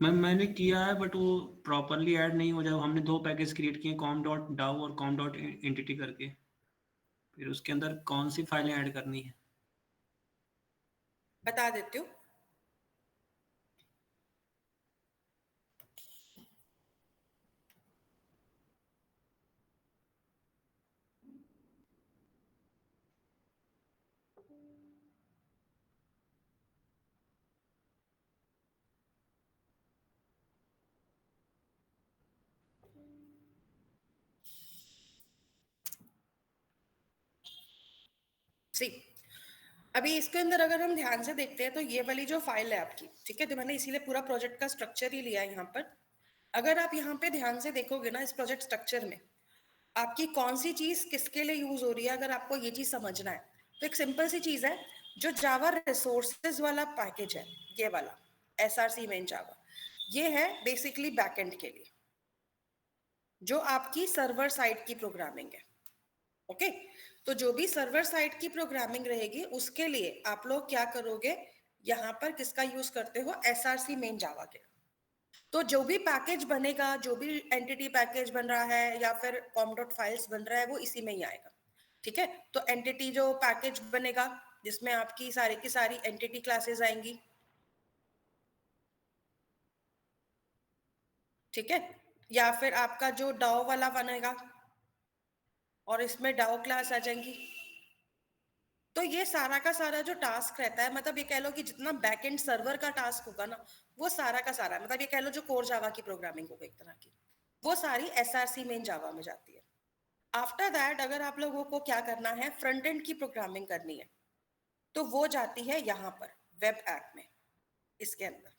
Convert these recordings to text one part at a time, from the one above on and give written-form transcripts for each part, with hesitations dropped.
Ma'am मैंने किया है बट वो प्रॉपरली ऐड नहीं हो जाए। हमने दो पैकेज क्रिएट किए, कॉम डॉट डाउ और कॉम डॉट एंटिटी करके। फिर उसके अंदर कौन सी फाइलें ऐड करनी है? बता देती हूँ। सी, अभी इसके अंदर अगर हम ध्यान से देखते हैं तो ये वाली जो फाइल है आपकी, ठीक है, तो मैंने इसीलिए पूरा प्रोजेक्ट का स्ट्रक्चर ही लिया है यहाँ पर। अगर आप यहाँ पे ध्यान से देखोगे ना, इस प्रोजेक्ट स्ट्रक्चर में आपकी कौन सी चीज किसके लिए यूज हो रही है, अगर आपको ये चीज समझना है तो एक सिंपल सी चीज है, जो जावा रिसोर्सेज वाला पैकेज है, ये वाला SRC मेन जावा, ये है बेसिकली बैकएंड के लिए, जो आपकी सर्वर साइड की प्रोग्रामिंग है। ओके, तो जो भी सर्वर साइड की प्रोग्रामिंग रहेगी उसके लिए आप लोग क्या करोगे, यहां पर किसका यूज करते हो, SRC मेन जावा के। तो जो भी पैकेज बनेगा, जो भी एंटिटी पैकेज बन रहा है या फिर कॉम डॉट फाइल्स बन रहा है, वो इसी में ही आएगा। ठीक है, तो एंटिटी जो पैकेज बनेगा जिसमें आपकी सारी की सारी एंटिटी क्लासेस आएंगी, ठीक है, या फिर आपका जो डाओ वाला बनेगा और इसमें डाओ क्लास आ जाएंगी। तो ये सारा का सारा जो टास्क रहता है, मतलब ये कह लो कि जितना बैक एंड सर्वर का टास्क होगा ना, वो सारा का सारा, मतलब ये कह लो जो कोर जावा की प्रोग्रामिंग होगी एक तरह की, वो सारी SRC मेन जावा में जाती है। आफ्टर दैट अगर आप लोगों को क्या करना है, फ्रंट एंड की प्रोग्रामिंग करनी है, तो वो जाती है यहां पर वेब ऐप में, इसके अंदर।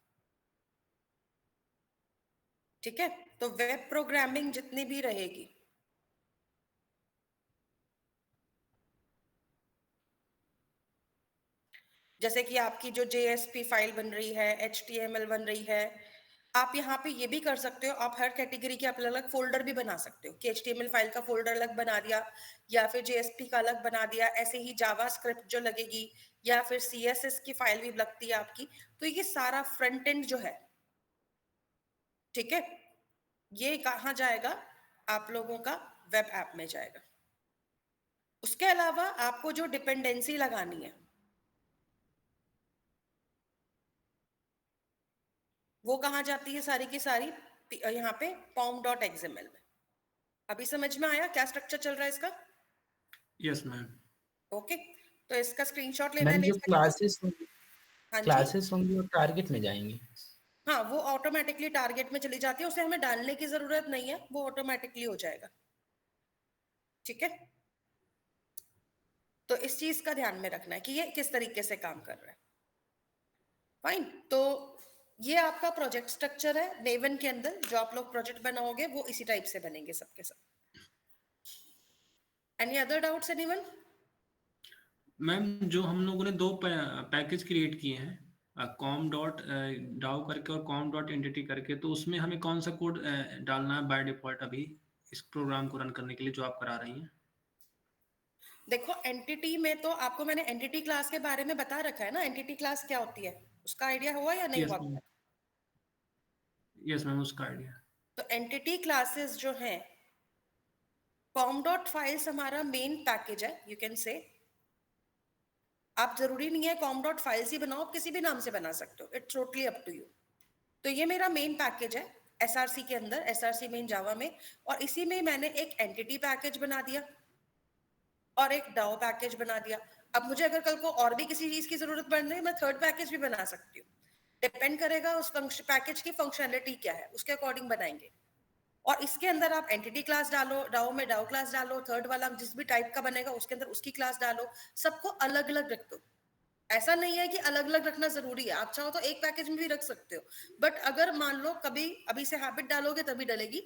ठीक है, तो वेब प्रोग्रामिंग जितनी भी रहेगी, जैसे कि आपकी जो JSP फाइल बन रही है, HTML बन रही है, आप यहाँ पे ये भी कर सकते हो, आप हर कैटेगरी के अलग अलग फोल्डर भी बना सकते हो कि HTML फाइल का फोल्डर अलग बना दिया, या फिर JSP का अलग बना दिया, ऐसे ही जावा स्क्रिप्ट जो लगेगी, या फिर CSS की फाइल भी लगती है आपकी। तो ये सारा फ्रंट एंड जो है, ठीक है, ये कहाँ जाएगा, आप लोगों का वेब ऐप में जाएगा। उसके अलावा आपको जो डिपेंडेंसी लगानी है, वो कहाँ जाती है सारी की सारी, यहाँ पे pom.xml में। अभी समझ में आया क्या स्ट्रक्चर चल रहा है इसका? Yes ma'am. ओके, तो इसका स्क्रीनशॉट लेना है, मैम ले जो सकते हो। हाँ जी, क्लासेस होंगी वो टारगेट में जाएंगी। हाँ, वो ऑटोमेटिकली टारगेट में चली जाती है, उसे हमें डालने की जरूरत नहीं है, वो ऑटोमेटिकली हो जाएगा। ठीक है, तो इस चीज का ध्यान में रखना है कि ये किस तरीके से काम कर रहा है। फाइन, तो ये आपका प्रोजेक्ट स्ट्रक्चर है नेवन के अंदर, जो आप लोग प्रोजेक्ट बनाओगे वो इसी टाइप से बनेंगे सबके सब। Any other doubts anyone? Ma'am जो हम लोगों ने दो पैकेज क्रिएट किए हैं, कॉम डॉट डाउ करके और कॉम डॉट एंटिटी करके, तो उसमें हमें कौन सा कोड डालना है बाय डिफॉल्ट अभी इस प्रोग्राम को रन करने के लिए जो आप करा रही हैं? देखो, एंटिटी में तो आपको मैंने एंटिटी क्लास के बारे में बता रखा है ना, एंटिटी क्लास क्या होती है, उसका आइडिया हुआ या नहीं यस हुआ अभी मैम। तक? यस मैम, उसका आइडिया। तो एंटिटी क्लासेस जो हैं, कॉम डॉट फाइल्स हमारा मेन पैकेज है, यू कैन से। आप जरूरी नहीं है कॉम डॉट फाइल्स ही बनाओ, आप किसी भी नाम से बना सकते हो, it's totally up to you. तो ये मेरा मेन पैकेज है SRC के अंदर, SRC मेन जावा में, और इसी में मैंने एक एंटिटी पैकेज बना दिया और एक डाओ पैकेज बना दिया। अब मुझे अगर कल को और भी किसी चीज की जरूरत पड़ रही है, मैं थर्ड पैकेज भी बना सकती हूँ, डिपेंड करेगा उस पैकेज की फंक्शनलिटी क्या है, उसके अकॉर्डिंग बनाएंगे। और इसके अंदर आप एंटिटी क्लास डालो, डाओ में डाओ क्लास डालो, थर्ड वाला जिस भी टाइप का बनेगा उसके अंदर उसकी क्लास डालो, सबको अलग अलग रख दो। ऐसा नहीं है कि अलग अलग रखना जरूरी है, आप चाहो तो एक पैकेज में भी रख सकते हो, बट अगर मान लो कभी अभी से हैबिट डालोगे तभी डलेगी,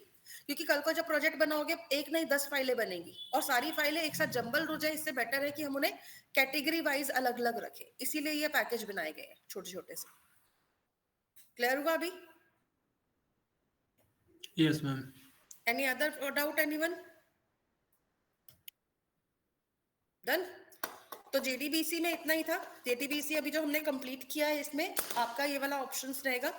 क्योंकि कल को जब प्रोजेक्ट बनाओगे एक नहीं 10 फाइलें बनेंगी और सारी फाइलें एक साथ जंबल हो जाए, इससे बेटर है कि हम उन्हें कैटेगरी वाइज अलग अलग रखें, इसीलिए ये पैकेज बनाए गए हैं छोटे छोटे से। क्लियर हुआ अभी? Yes ma'am. Any other doubt anyone? Done. तो JDBC में इतना ही था। JDBC अभी जो हमने कंप्लीट किया है, इसमें आपका ये वाला ऑप्शंस रहेगा।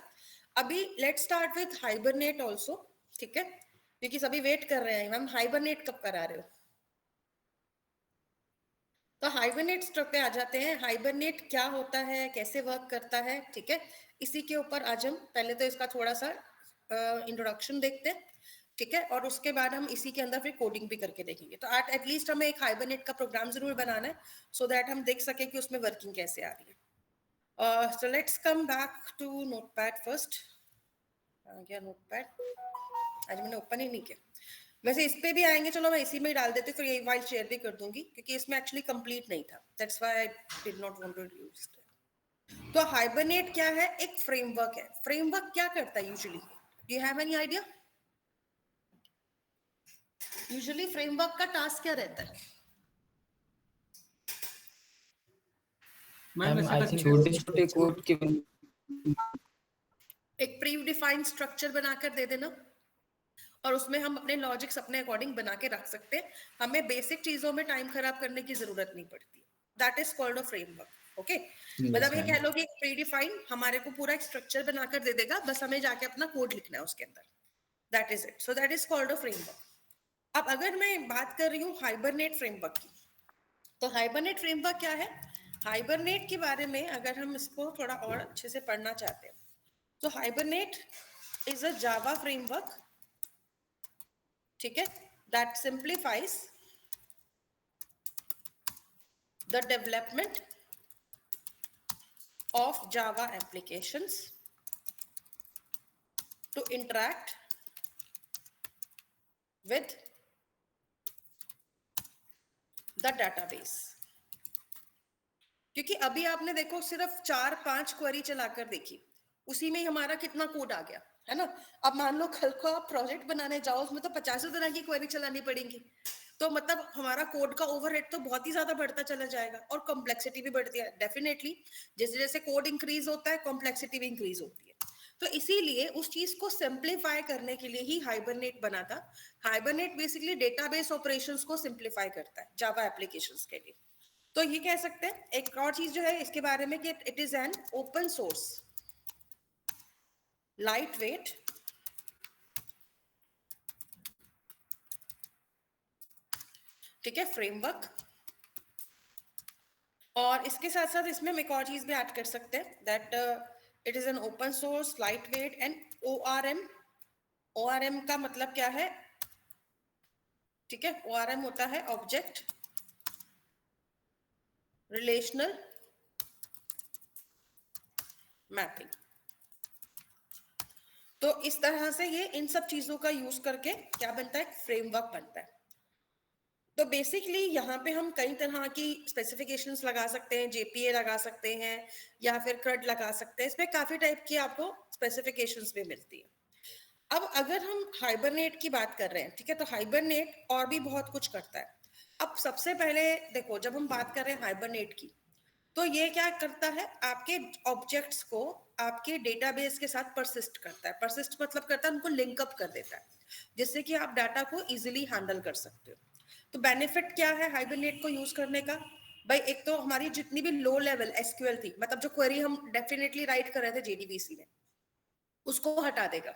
अभी let's start with hibernate also, ठीक है, क्योंकि सभी वेट कर रहे हैं मैम हाइबरनेट कब करा रहे हो। तो हाइबरनेट स्टॉक पे आ जाते हैं। हाइबरनेट क्या होता है, कैसे वर्क करता है, ठीक है, इसी के ऊपर आज हम पहले तो इसका थोड़ा सा इंट्रोडक्शन देखते हैं, ठीक है, और उसके बाद हम इसी के अंदर फिर कोडिंग भी करके देखेंगे। तो एटलीस्ट हमें एक हाइबरनेट का प्रोग्राम जरूर बनाना है सो दैट हम देख सके कि उसमें वर्किंग कैसे आ रही है। So let's come back to notepad first. क्या नोटपैड आज मैंने ओपन ही नहीं किया, वैसे इस पे भी आएंगे, चलो मैं इसी में ही डाल देती हूँ, फिर ये फाइल शेयर भी कर दूंगी क्योंकि इसमें एक्चुअली कंप्लीट नहीं था, that's why I did not want to use it. तो हाइबरनेट क्या है, एक फ्रेमवर्क है। फ्रेमवर्क क्या करता है usually, do you have any idea? Usually framework का टास्क क्या रहता है? मैम वैसे आई बस थिंक छोटे छोटे कोड के एक प्री डिफाइंड स्ट्रक्चर बनाकर दे देना और उसमें हम अपने लॉजिक्स अपने अकॉर्डिंग बना के रख सकते हैं, हमें बेसिक चीजों में टाइम खराब करने की जरूरत नहीं पड़ती। That is called a framework. Okay, मतलब ये कह लो कि प्री डिफाइंड हमारे को पूरा एक स्ट्रक्चर बनाकर दे देगा, बस हमें जाके अपना कोड लिखना है उसके अंदर, that is it. So that is called a framework. अब अगर मैं बात कर रही हूँ हाइबरनेट फ्रेमवर्क की, तो हाइबरनेट फ्रेमवर्क क्या है? हाइबरनेट के बारे में अगर हम इसको थोड़ा और अच्छे से पढ़ना चाहते हैं, तो hibernate is a Java framework, ठीक है, that simplifies the development of Java applications to interact with the database। क्योंकि अभी आपने देखो सिर्फ 4-5 क्वेरी चलाकर देखी, उसी में ही हमारा कितना कोड आ गया है ना। अब मान लो कल को आप प्रोजेक्ट बनाने जाओ, उसमें तो 50 तरह की क्वेरी चलानी पड़ेगी, तो मतलब हमारा कोड का ओवरहेड तो बहुत ही ज्यादा बढ़ता चला जाएगा और कॉम्प्लेक्सिटी भी बढ़ती है डेफिनेटली। जैसे जैसे कोड इंक्रीज होता है कॉम्प्लेक्सिटी भी इंक्रीज होती है, तो इसीलिए उस चीज को सिंप्लीफाई करने के लिए ही हाइबरनेट बना था। हाइबरनेट बेसिकली डेटाबेस ऑपरेशंस को सिंप्लीफाई करता है जावा एप्लीकेशंस के लिए। तो ये कह सकते हैं एक और चीज जो है इसके बारे में कि it is an open source light weight ठीक है फ्रेमवर्क। और इसके साथ साथ इसमें हम एक और चीज भी ऐड कर सकते हैं, that it is an open source light weight and ORM। ORM का मतलब क्या है, ठीक है, ORM होता है ऑब्जेक्ट रिलेशनल मैपिंग। तो इस तरह से ये इन सब चीजों का यूज करके क्या बनता है, फ्रेमवर्क बनता है। तो बेसिकली यहाँ पे हम कई तरह की स्पेसिफिकेशंस लगा सकते हैं, JPA लगा सकते हैं या फिर CRUD लगा सकते हैं, इसमें काफी टाइप की आपको स्पेसिफिकेशंस भी मिलती है। अब अगर हम हाइबरनेट की बात कर रहे हैं, ठीक है, तो हाइबरनेट और भी बहुत कुछ करता है। अब सबसे पहले देखो, जब हम बात कर रहे हैं हाइबरनेट की, तो ये क्या करता है, आपके ऑब्जेक्ट्स को आपके डेटाबेस के साथ परसिस्ट करता है। परसिस्ट मतलब करता है उनको लिंकअप कर देता है, जिससे कि आप डाटा को इजीली हैंडल कर सकते हो। तो बेनिफिट क्या है हाइबरनेट को यूज करने का? भाई एक तो हमारी जितनी भी लो लेवल SQL थी, मतलब जो क्वेरी हम डेफिनेटली राइट कर रहे थे JDBC में, उसको हटा देगा।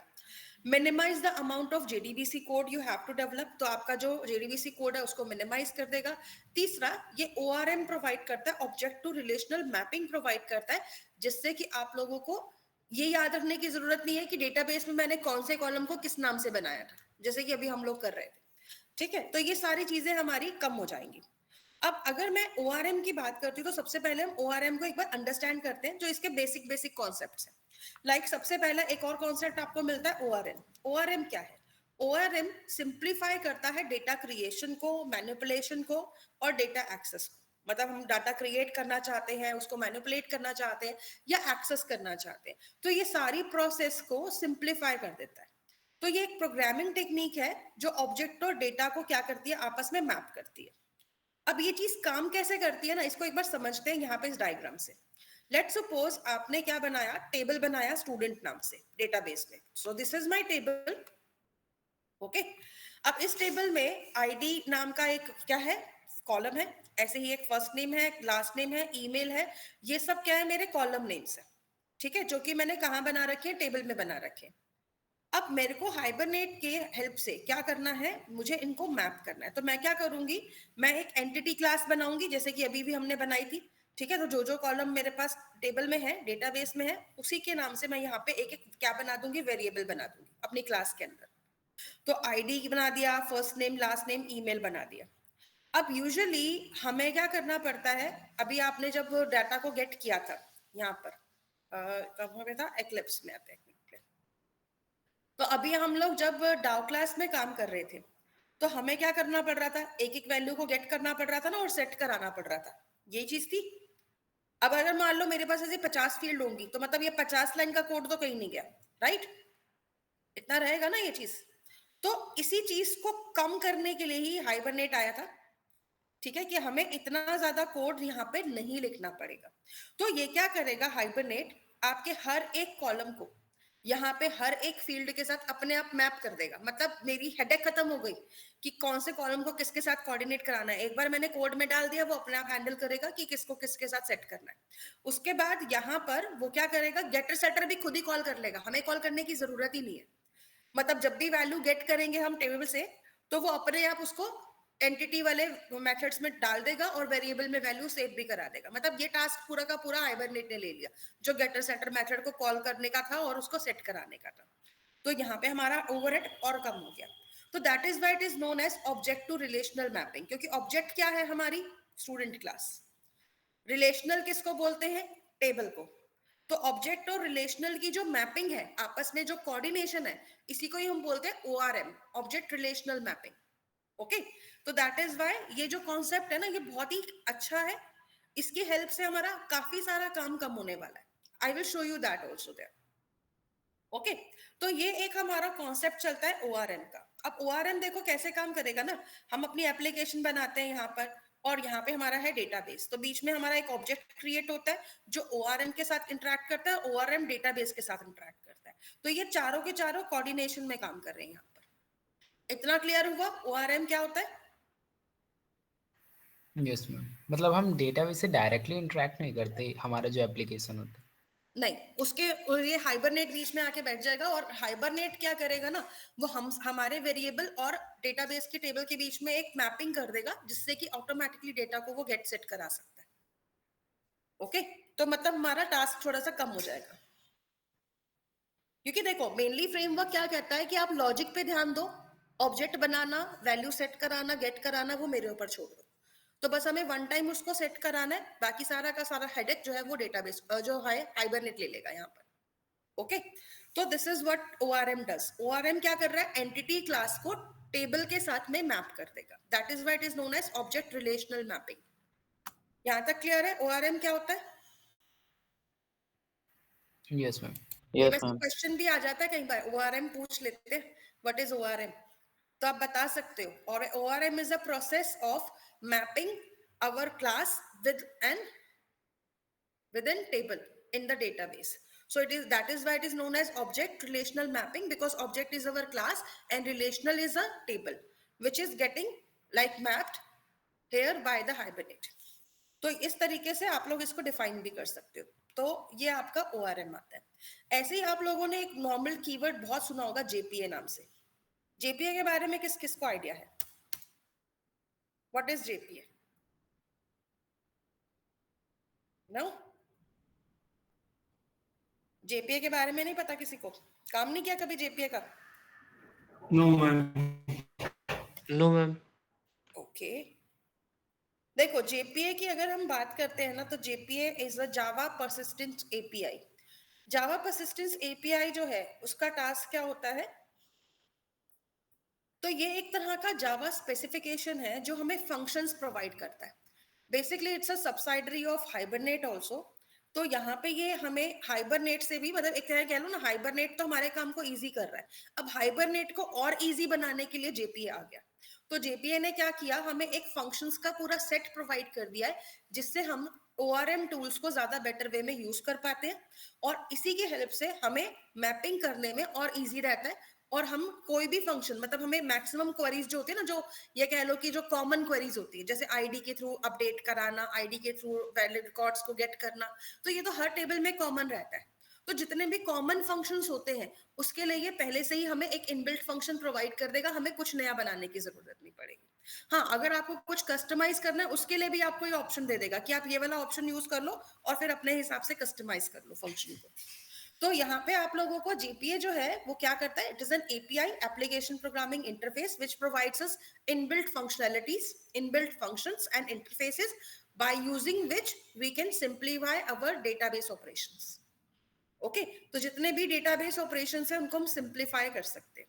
Minimize the amount of JDBC code you have to develop, तो आपका जो JDBC कोड है उसको मिनिमाइज कर देगा। तीसरा, ये ORM प्रोवाइड करता है, object to relational mapping provide करता है, जिससे कि आप लोगों को ये याद रखने की जरूरत नहीं है कि डेटाबेस में मैंने कौन से कॉलम को किस नाम से बनाया था, जैसे कि अभी हम लोग कर रहे थे, ठीक है। तो ये सारी चीजें हमारी कम हो जाएंगी। अब अगर मैं ORM की बात करती हूँ, तो सबसे पहले हम ORM को एक बार अंडरस्टैंड करते हैं, जो इसके बेसिक बेसिक कॉन्सेप्ट्स हैं। लाइक सबसे पहला एक और कॉन्सेप्ट आपको मिलता है ORM। ORM क्या है? ORM सिंप्लीफाई करता है डेटा क्रिएशन को, मैनिपुलेशन को और डेटा एक्सेस को। मतलब हम डाटा क्रिएट करना चाहते हैं, उसको मैनिपुलेट करना चाहते हैं या एक्सेस करना चाहते हैं, तो ये सारी प्रोसेस को सिंप्लीफाई कर देता है। तो ये एक प्रोग्रामिंग टेक्निक है जो ऑब्जेक्ट और डेटा को क्या करती है, आपस में मैप करती है। अब ये चीज काम कैसे करती है ना, इसको एक बार समझते हैं यहाँ पे इस डायग्राम से। लेट्स सपोज आपने क्या बनाया, टेबल बनाया स्टूडेंट नाम से डेटाबेस में। So this is my table, okay. अब इस टेबल में आईडी नाम का एक क्या है, कॉलम है। ऐसे ही एक फर्स्ट नेम है, लास्ट नेम है, ईमेल है, ये सब क्या है, मेरे कॉलम नेम्स है, ठीक है, जो कि मैंने कहाँ बना रखे हैं, टेबल में बना रखे हैं। अब मेरे को हाइबरनेट के हेल्प से क्या करना है, मुझे इनको मैप करना है। तो मैं क्या करूंगी, मैं एक एंटिटी क्लास बनाऊंगी जैसे कि अभी भी हमने बनाई थी। ठीक है, तो जो कॉलम मेरे पास टेबल में है, डेटाबेस में है, उसी के नाम से मैं यहाँ पे एक एक क्या बना दूंगी, वेरिएबल बना दूंगी अपनी क्लास के अंदर। तो आईडी बना दिया, first name, last name, email बना दिया। अब यूजुअली हमें क्या करना पड़ता है, अभी आपने जब डाटा को गेट किया था यहाँ पर, कहाँ पे था, एक्लिप्स में आते हैं। तो अभी हम लोग जब डाउ क्लास में काम कर रहे थे, तो हमें क्या करना पड़ रहा था, एक एक वैल्यू को गेट करना पड़ रहा था ना, और सेट कराना पड़ रहा था, ये चीज थी। अब अगर मान लो मेरे पास ऐसे 50 फील्ड होंगी, तो मतलब ये 50 लाइन का कोड तो कहीं नहीं गया, राइट, इतना रहेगा ना ये चीज। तो इसी चीज को कम करने के लिए ही हाइबरनेट आया था। ठीक है, कि हमें इतना ज्यादा कोड यहाँ पे नहीं लिखना पड़ेगा। तो ये क्या करेगा हाइबरनेट, आपके हर एक कॉलम को यहाँ पे हर एक फील्ड के साथ अपने आप मैप कर देगा। मतलब मेरी हेडेक खत्म हो गई कि कौन से कॉलम को किसके साथ कोऑर्डिनेट कराना है। एक बार मैंने कोड में डाल दिया, वो अपने आप हैंडल करेगा कि किसको किसके साथ सेट करना है। उसके बाद यहाँ पर वो क्या करेगा, गेटर सेटर भी खुद ही कॉल कर लेगा, हमें कॉल करने की जरूरत ही नहीं है। मतलब जब भी वैल्यू गेट करेंगे हम टेबल से, तो वो अपने आप उसको एंटिटी वाले मेथड्स में डाल देगा और वेरिएबल में वैल्यू सेव भी करा देगा। मतलब ये टास्क पूरा का पूरा हाइबरनेट ने ले लिया, जो गेटर सेटर मेथड को कॉल करने का था और उसको सेट कराने का था। तो यहाँ पे हमारा ओवरहेड और कम हो गया। तो that is why it is known as object to relational mapping, क्योंकि ऑब्जेक्ट क्या है, हमारी स्टूडेंट क्लास। रिलेशनल किसको बोलते हैं, टेबल को। तो ऑब्जेक्ट और रिलेशनल की जो मैपिंग है, आपस में जो कोऑर्डिनेशन है, इसी को ही हम बोलते हैं ORM, object relational mapping. Okay, तो दैट इज व्हाई ये जो कॉन्सेप्ट है ना, ये बहुत ही अच्छा है। इसकी हेल्प से हमारा काफी सारा काम कम होने वाला है। I will show you that also there. Okay, तो ये एक हमारा कॉन्सेप्ट चलता है ORM का। अब ORM देखो कैसे काम करेगा ना, हम अपनी एप्लीकेशन बनाते हैं यहाँ पर, और यहाँ पे हमारा है डेटाबेस। तो बीच में हमारा एक ऑब्जेक्ट क्रिएट होता है जो ORM के साथ इंटरेक्ट करता है, ORM डेटाबेस के साथ इंटरेक्ट करता है। तो ये चारों के चारों कोऑर्डिनेशन में काम कर रहे हैं यहाँ पर। इतना क्लियर हुआ ORM क्या होता है? यस मैम, मतलब हम डेटाबेस से डायरेक्टली इंटरेक्ट नहीं करते, हमारा जो एप्लीकेशन होता है। नहीं, उसके ये हाइबरनेट बीच में आके बैठ जाएगा, और हाइबरनेट क्या करेगा ना, वो हम हमारे वेरिएबल और डेटाबेस के टेबल के बीच में एक मैपिंग कर देगा, जिससे कि ऑटोमेटिकली डेटा को वो गेट सेट करा सकता है। ओके, तो मतलब हमारा टास्क थोड़ा सा कम हो जाएगा। क्योंकि देखो मेनली फ्रेमवर्क क्या कहता है कि आप लॉजिक पे ध्यान दो, ऑब्जेक्ट बनाना, वैल्यू सेट कराना, गेट कराना, वो मेरे ऊपर छोड़ दो। तो बस हमें वन टाइम उसको सेट कराना है, बाकी सारा का सारा हेडेक जो है वो डेटाबेस जो है हाइबरनेट ले लेगा यहाँ पर। ओके, तो this is what ORM does. ORM क्या कर रहा है, एंटिटी क्लास को टेबल के साथ में मैप कर देगा। That is why it is known as object relational mapping. यहां तक क्लियर है ORM क्या होता है? Yes ma'am. यस वैसे मैम। क्वेश्चन भी आ जाता है कई बार, ORM पूछ लेते हैं, व्हाट इज ORM, तो आप बता सकते हो। और ORM is a process of mapping our class within table in the database. So that is why it is known as object relational mapping, because object is our class and relational is a table which is getting like mapped here by the Hibernate. तो इस तरीके से आप लोग इसको define भी कर सकते हो। तो ये आपका ORM आता है। ऐसे ही आप लोगों ने एक नॉर्मल कीवर्ड बहुत सुना होगा JPA नाम से। JPA के बारे में किस किस को आइडिया है? What is JPA? No, JPA के बारे में नहीं पता किसी को? काम नहीं किया कभी JPA का? No ma'am. No ma'am. Okay, देखो JPA की अगर हम बात करते हैं ना, तो JPA is a Java persistence API। Java persistence API जो है उसका टास्क क्या होता है, तो ये एक तरह का जावा स्पेसिफिकेशन है जो हमें फंक्शंस प्रोवाइड करता है। Basically it's a subsidiary of hibernate also. तो यहाँ पे ये हमें हाइबरनेट से भी, मतलब एक तरह कह लो ना, हाइबरनेट तो हमारे काम को इजी कर रहा है, अब हाइबरनेट को और इजी बनाने के लिए JPA आ गया। तो JPA ने क्या किया, हमें एक फंक्शंस का पूरा सेट प्रोवाइड कर दिया है, जिससे हम ORM टूल्स को ज्यादा बेटर वे में यूज कर पाते हैं, और इसी की हेल्प से हमें मैपिंग करने में और इजी रहता है। और हम कोई भी फंक्शन, मतलब हमें मैक्सिमम क्वेरीज जो होती है ना, जो ये कह लो कि जो कॉमन क्वेरीज होती है, जैसे आईडी के थ्रू अपडेट कराना, आईडी के थ्रू वैलिड रिकॉर्ड्स को गेट करना, तो ये तो हर टेबल में कॉमन रहता है। तो जितने भी कॉमन फंक्शंस होते हैं उसके लिए ये पहले से ही हमें एक इनबिल्ट फंक्शन प्रोवाइड कर देगा, हमें कुछ नया बनाने की जरूरत नहीं पड़ेगी। हाँ, अगर आपको कुछ कस्टमाइज करना है उसके लिए भी आपको ये ऑप्शन दे देगा कि आप ये वाला ऑप्शन यूज कर लो और फिर अपने हिसाब से कस्टमाइज कर लो फंक्शन को। तो यहाँ पे आप लोगों को जीपीए जो है वो क्या करता है, it is an API, application programming interface, which provides us inbuilt functionalities, inbuilt functions and interfaces by using which we can simplify our database operations. Okay, तो जितने भी डेटाबेस ऑपरेशंस है उनको हम सिंप्लीफाई कर सकते हैं।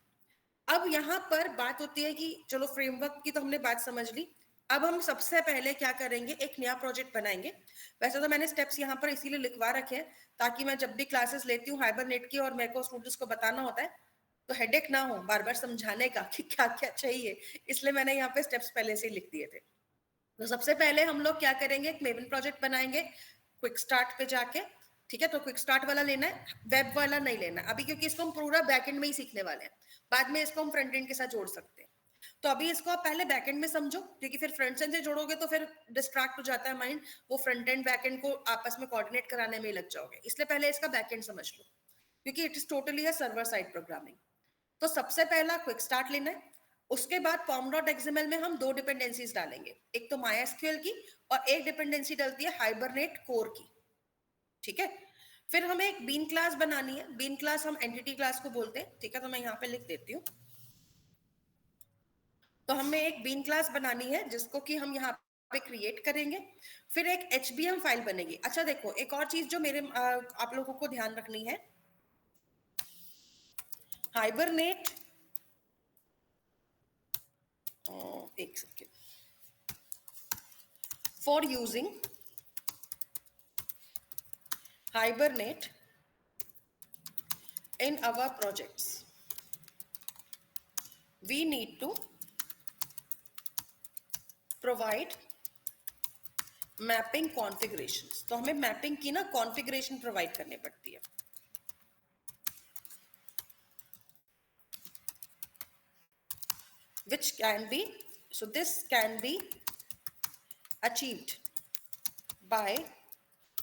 अब यहाँ पर बात होती है कि चलो फ्रेमवर्क की तो हमने बात समझ ली, अब हम सबसे पहले क्या करेंगे, एक नया प्रोजेक्ट बनाएंगे। वैसे तो मैंने स्टेप्स यहाँ पर इसीलिए लिखवा रखे हैं ताकि मैं जब भी क्लासेस लेती हूँ हाइबरनेट की और मेरे को स्टूडेंट्स को बताना होता है तो हेडेक ना हो बार बार समझाने का कि क्या क्या चाहिए, इसलिए मैंने यहाँ पे स्टेप्स पहले से ही लिख दिए थे। तो सबसे पहले हम लोग क्या करेंगे, एक मेवन प्रोजेक्ट बनाएंगे क्विक स्टार्ट पे जाके। ठीक है, तो क्विक स्टार्ट वाला लेना है, वेब वाला नहीं लेना अभी, क्योंकि इसको हम पूरा बैकएंड में ही सीखने वाले हैं, बाद में इसको हम फ्रंट एंड के साथ जोड़ सकते हैं। तो अभी इसको आप पहले बैकएंड में समझो, क्योंकि फिर फ्रंट एंड से जोड़ोगे तो फिर डिस्ट्रैक्ट हो जाता है माइंड, वो फ्रंट एंड बैकएंड को आपस में कोऑर्डिनेट कराने में ही लग जाओगे, इसलिए पहले इसका बैकएंड समझ लो, क्योंकि it is totally a server side programming. तो सबसे पहला क्विक स्टार्ट लेना है, उसके बाद pom.xml में हम दो डिपेंडेंसीज डालेंगे, एक तो MySQL की और एक डिपेंडेंसी डलती है हाइबरनेट कोर की। ठीक है, फिर हमें एक बीन क्लास बनानी है, बीन क्लास हम एंटिटी क्लास को बोलते हैं। ठीक है, तो मैं यहाँ पे लिख देती हूँ। तो हमें एक बीन क्लास बनानी है जिसको कि हम यहाँ पे क्रिएट करेंगे, फिर एक HBM फाइल बनेगी। अच्छा देखो, एक और चीज जो मेरे आप लोगों को ध्यान रखनी है, हाइबरनेट, एक second, for using Hibernate in our projects, we need to provide mapping configurations। तो हमें मैपिंग की ना कॉन्फ़िगरेशन प्रोवाइड करनी पड़ती है। which can be, so this can be achieved by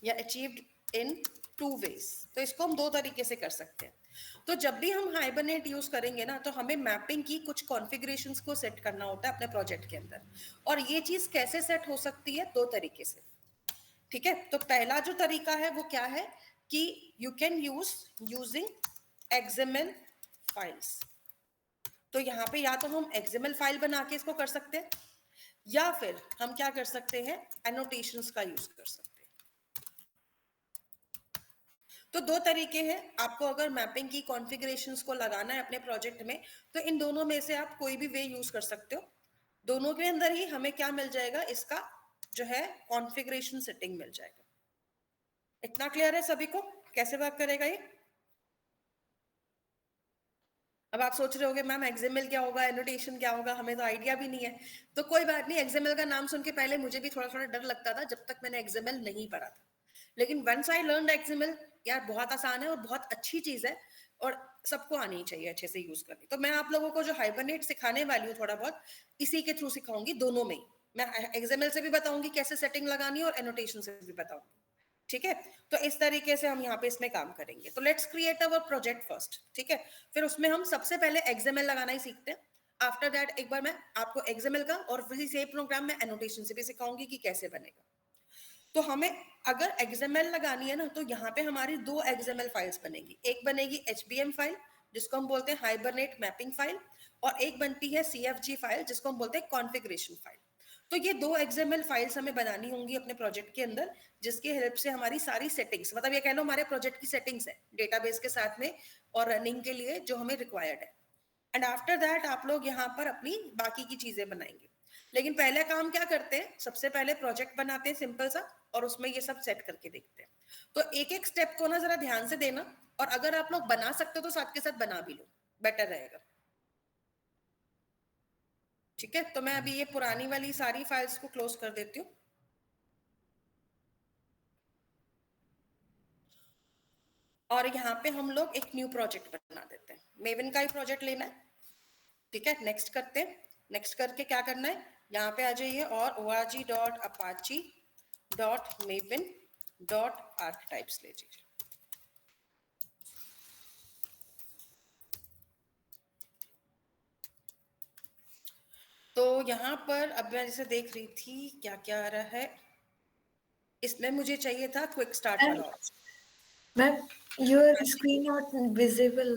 या achieved in two ways। तो इसको हम दो तरीके से कर सकते हैं। तो जब भी हम हाइबरनेट यूज करेंगे ना, तो हमें मैपिंग की कुछ कॉन्फ़िगरेशंस को सेट करना होता है अपने प्रोजेक्ट के अंदर, और ये चीज कैसे सेट हो सकती है, दो तरीके से। ठीक है, तो पहला जो तरीका है वो क्या है कि you can use using XML files. तो यहाँ पे या तो हम XML फाइल बना के इसको कर सकते हैं, या फिर हम क्या कर सकते हैं, एनोटेशंस का यूज कर सकते हैं। तो दो तरीके हैं, आपको अगर मैपिंग की कॉन्फ़िगरेशंस को लगाना है अपने प्रोजेक्ट में, तो इन दोनों में से आप कोई भी वे यूज कर सकते हो। दोनों के अंदर ही हमें क्या मिल जाएगा, इसका जो है कॉन्फ़िगरेशन सेटिंग मिल जाएगा। इतना क्लियर है सभी को कैसे वर्क करेगा ये? अब आप सोच रहे होगे मैम XML क्या होगा, एनोटेशन क्या होगा, हमें तो आइडिया भी नहीं है। तो कोई बात नहीं, XML का नाम सुन के पहले मुझे भी थोड़ा थोड़ा डर लगता था जब तक मैंने XML नहीं पढ़ा था, लेकिन वंस आई लर्नड XML, यार बहुत आसान है और बहुत अच्छी चीज है और सबको आनी चाहिए अच्छे से यूज करनी। तो मैं आप लोगों को जो हाइबरनेट सिखाने वाली हूँ थोड़ा बहुत इसी के थ्रू सिखाऊंगी, दोनों में मैं XML से भी बताऊंगी कैसे सेटिंग लगानी है और एनोटेशन से भी बताऊंगी। ठीक है, तो इस तरीके से हम यहाँ पे इसमें काम करेंगे। तो let's create our project first. ठीक है, फिर उसमें हम सबसे पहले XML लगाना ही सीखते हैं। आफ्टर दैट एक बार मैं आपको XML का और फिर सेम प्रोग्राम में एनोटेशन से भी सिखाऊंगी कि कैसे बनेगा। तो हमें अगर XML लगानी है ना, तो यहाँ पे हमारी दो XML फाइल्स बनेगी, एक बनेगी HBM फाइल जिसको हम बोलते हैं हाइबरनेट मैपिंग फाइल, और एक बनती है CFG फाइल जिसको हम बोलते हैं कॉन्फ़िगरेशन फाइल। तो ये दो XML फाइल्स हमें बनानी होंगी अपने प्रोजेक्ट के अंदर, जिसकी हेल्प से हमारी सारी सेटिंग्स, मतलब ये कह लो हमारे प्रोजेक्ट की सेटिंग्स है डेटाबेस के साथ में और रनिंग के लिए जो हमें रिक्वायर्ड है। एंड आफ्टर दैट आप लोग यहाँ पर अपनी बाकी की चीजें बनाएंगे। लेकिन पहले काम क्या करते हैं, सबसे पहले प्रोजेक्ट बनाते हैं सिंपल सा और उसमें ये सब सेट करके देखते हैं। तो एक एक स्टेप को ना जरा ध्यान से देना, और अगर आप लोग बना सकते हो तो साथ के साथ बना भी लो, बेटर रहेगा। ठीक है, तो मैं अभी ये पुरानी वाली सारी फाइल्स को क्लोज कर देती हूँ। और यहाँ पे हम लोग एक न्यू प्रोजेक्ट बना देते हैं, मेवन का ही प्रोजेक्ट लेना है। ठीक है, नेक्स्ट करते हैं। नेक्स्ट करके क्या करना है, यहाँ पे आ जाइए और org.apache.maven.archetypes ले लीजिए। तो यहाँ पर अब मैं जैसे देख रही थी क्या क्या आ रहा है, इसमें मुझे चाहिए था क्विक स्टार्ट वाला option. Ma'am your screen not visible.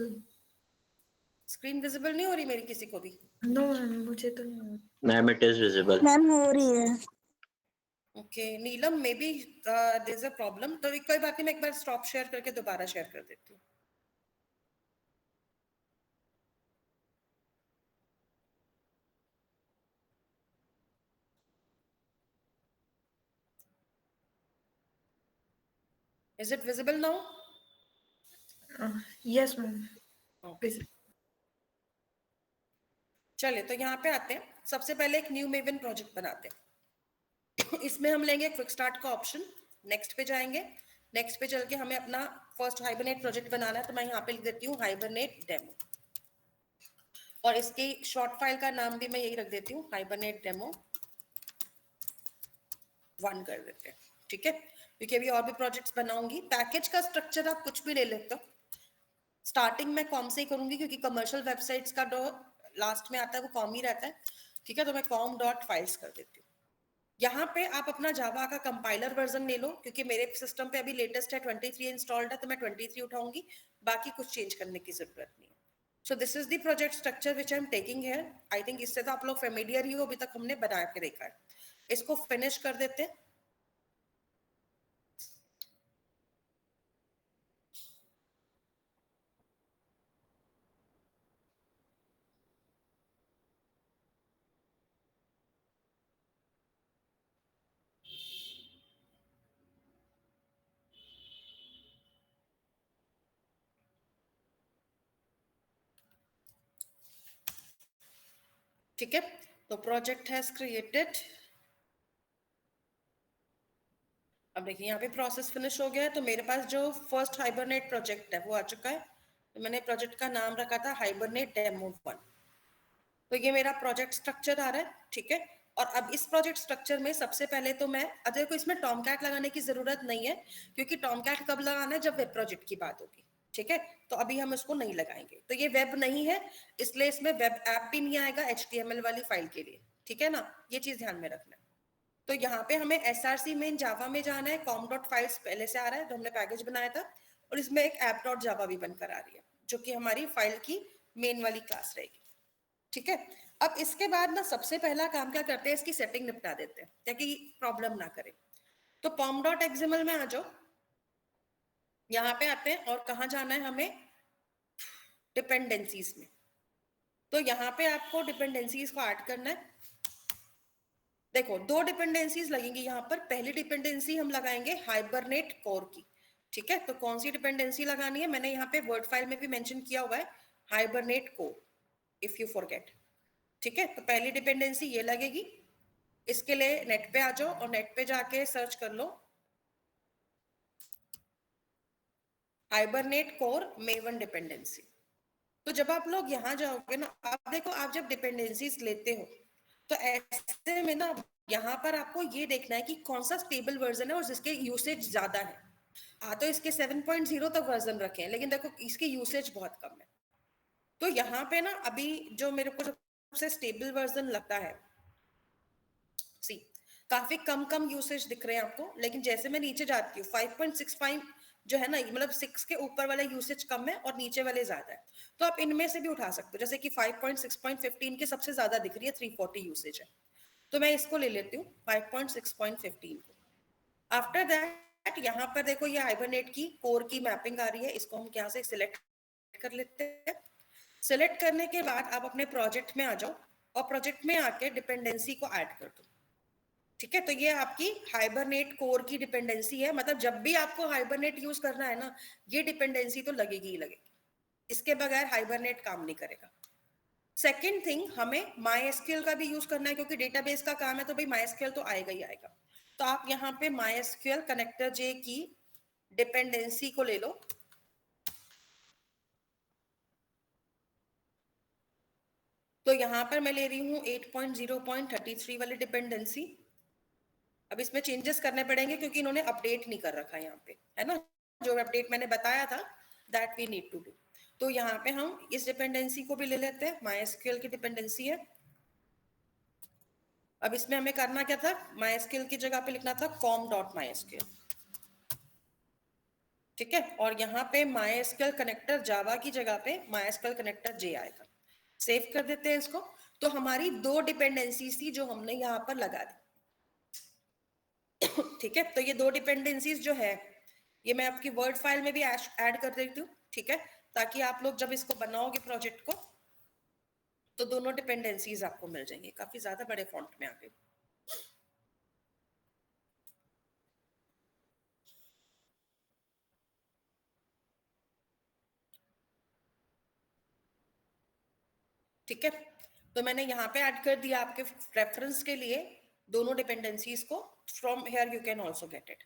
Screen visible नहीं हो रही मेरी किसी को भी? नो मैम, मुझे तो नहीं हो रही। Ma'am it is visible. Ma'am हो रही है। Okay Neelam, maybe there is a problem, तो कोई बात नहीं, मैं एक बार स्टॉप शेयर करके दोबारा शेयर कर देती हूँ। Is it visible now? Yes ma'am. चलिए तो यहाँ पे आते हैं, सबसे पहले एक न्यू मेवन प्रोजेक्ट बनाते हैं। इसमें हम लेंगे क्विक स्टार्ट का ऑप्शन, नेक्स्ट पे जाएंगे, नेक्स्ट पे चल के हमें अपना फर्स्ट हाइबरनेट प्रोजेक्ट बनाना है, तो मैं यहाँ पे लिख देती हूँ हाइबरनेट डेमो, और इसकी शॉर्ट फाइल का नाम भी मैं यही रख देती हूँ, हाइबरनेट डेमो 1 कर देते हैं। ठीक है, क्योंकि अभी और भी प्रोजेक्ट्स बनाऊंगी। पैकेज का स्ट्रक्चर आप कुछ भी ले लेते हो, स्टार्टिंग में कॉम से ही करूंगी क्योंकि कमर्शियल वेबसाइट्स का जो लास्ट में आता है वो कॉम ही रहता है। ठीक है, तो मैं कॉम डॉट फाइल्स कर देती हूँ। यहाँ पे आप अपना जावा का कंपाइलर वर्जन ले लो, क्योंकि मेरे सिस्टम पे अभी लेटेस्ट है 23 इंस्टॉल्ड है, तो मैं 23 उठाऊंगी, बाकी कुछ चेंज करने की जरूरत नहीं है। So this is the project structure which I am taking here. I think इससे तो आप लोग फेमिलियर ही हो, अभी तक हमने बना के देखा है। इसको फिनिश कर देते हैं। ठीक है, तो प्रोजेक्ट हैज क्रिएटेड। अब देखिए यहाँ पे प्रोसेस फिनिश हो गया है, तो मेरे पास जो फर्स्ट हाइबरनेट प्रोजेक्ट है वो आ चुका है। तो मैंने प्रोजेक्ट का नाम रखा था हाइबरनेट डेमो 1। तो ये मेरा प्रोजेक्ट स्ट्रक्चर आ रहा है। ठीक है, और अब इस प्रोजेक्ट स्ट्रक्चर में सबसे पहले तो मैं, अगर को इसमें टॉमकैट लगाने की जरूरत नहीं है, क्योंकि टॉमकैट कब लगाना है, जब वेब प्रोजेक्ट की बात होगी। ठीक है, तो अभी हम इसको नहीं लगाएंगे, तो ये वेब नहीं है, इसलिए इसमें वेब ऐप भी नहीं आएगा HTML वाली फाइल के लिए। ठीक है ना, ये चीज ध्यान में रखना है। तो यहाँ पे हमें SRC मेन जावा में जाना है, कॉम डॉट फाइल्स पहले से आ रहा है, जो हमने पैकेज बनाया था, और इसमें एक ऐप डॉट जावा भी बनकर आ रही है, जो कि हमारी फाइल की मेन वाली क्लास रहेगी। ठीक है, अब इसके बाद ना सबसे पहला काम क्या करते हैं, इसकी सेटिंग निपटा देते हैं ताकि प्रॉब्लम ना करे। तो पॉम डॉट एक्सएमएल में आ जाओ, यहाँ पे आते हैं, और कहाँ जाना है हमें, डिपेंडेंसीज में। तो यहाँ पे आपको डिपेंडेंसीज को ऐड करना है। देखो 2 डिपेंडेंसीज लगेंगी यहाँ पर। पहली डिपेंडेंसी हम लगाएंगे हाइबरनेट कोर की। ठीक है, तो कौन सी डिपेंडेंसी लगानी है, मैंने यहाँ पे वर्ड फाइल में भी मेंशन किया हुआ है, hibernate core, if you forget. ठीक है, तो पहली डिपेंडेंसी ये लगेगी। इसके लिए नेट पे आ जाओ, और नेट पे जाके सर्च कर लो हाइबरनेट कोर मेवन डिपेंडेंसी। तो जब आप लोग यहाँ जाओगे ना, आप देखो, आप जब डिपेंडेंसीज लेते हो तो ऐसे में ना यहाँ पर आपको ये देखना है कि कौन सा स्टेबल वर्जन है और जिसके यूसेज ज्यादा है। हाँ, तो इसके 7.0 तक वर्जन रखे हैं, लेकिन देखो इसकी यूसेज बहुत कम है। तो यहाँ पे ना अभी जो मेरे को सबसे स्टेबल वर्जन लगता है, सी काफी कम यूसेज दिख रहे हैं आपको, लेकिन जैसे मैं नीचे जाती हूँ 5.65 जो है ना, मतलब 6 के ऊपर वाला यूसेज कम है और नीचे वाले ज्यादा है। तो आप इनमें से भी उठा सकते हो, जैसे कि 5.6.15 के सबसे ज्यादा दिख रही है, 340 यूसेज है, तो मैं इसको ले लेती हूँ 5.6.15 को। आफ्टर दैट यहाँ पर देखो ये हाइबरनेट की कोर की मैपिंग आ रही है, इसको हम यहाँ से सिलेक्ट कर लेते हैं। सिलेक्ट करने के बाद आप अपने प्रोजेक्ट में आ जाओ, और प्रोजेक्ट में आके डिपेंडेंसी को ऐड कर दो। ठीक है, तो ये आपकी हाइबरनेट कोर की डिपेंडेंसी है, मतलब जब भी आपको हाइबरनेट यूज करना है ना, ये डिपेंडेंसी तो लगेगी ही लगेगी, इसके बगैर हाइबरनेट काम नहीं करेगा। सेकेंड थिंग, हमें MySQL का भी यूज करना है, क्योंकि डेटाबेस का काम है, तो भाई MySQL तो आएगा ही आएगा। तो आप यहाँ पे MySQL कनेक्टर जे की डिपेंडेंसी को ले लो, तो यहाँ पर मैं ले रही हूँ 8.0.33 वाली डिपेंडेंसी। अब इसमें चेंजेस करने पड़ेंगे क्योंकि इन्होंने अपडेट नहीं कर रखा है यहाँ पे, है ना, जो अपडेट मैंने बताया था that we need to do. तो यहाँ पे हम इस डिपेंडेंसी को भी ले लेते हैं, MySQL की डिपेंडेंसी है। अब इसमें हमें करना क्या था, MySQL की जगह पे लिखना था com.mysql, ठीक है, और यहाँ पे MySQL कनेक्टर जावा की जगह पे MySQL कनेक्टर जे आएगा। सेव कर देते हैं इसको। तो हमारी दो डिपेंडेंसीज थी जो हमने यहाँ पर लगा दी, ठीक है। तो ये दो डिपेंडेंसीज जो है ये मैं आपकी वर्ड फाइल में भी ऐड कर देती हूँ, ठीक है, ताकि आप लोग जब इसको बनाओगे प्रोजेक्ट को तो दोनों डिपेंडेंसीज आपको मिल जाएंगी। काफी ज्यादा बड़े फॉन्ट में आ गई। ठीक है, तो मैंने यहाँ पे ऐड कर दिया आपके रेफरेंस के लिए दोनों डिपेंडेंसीज को। From here you can also get it.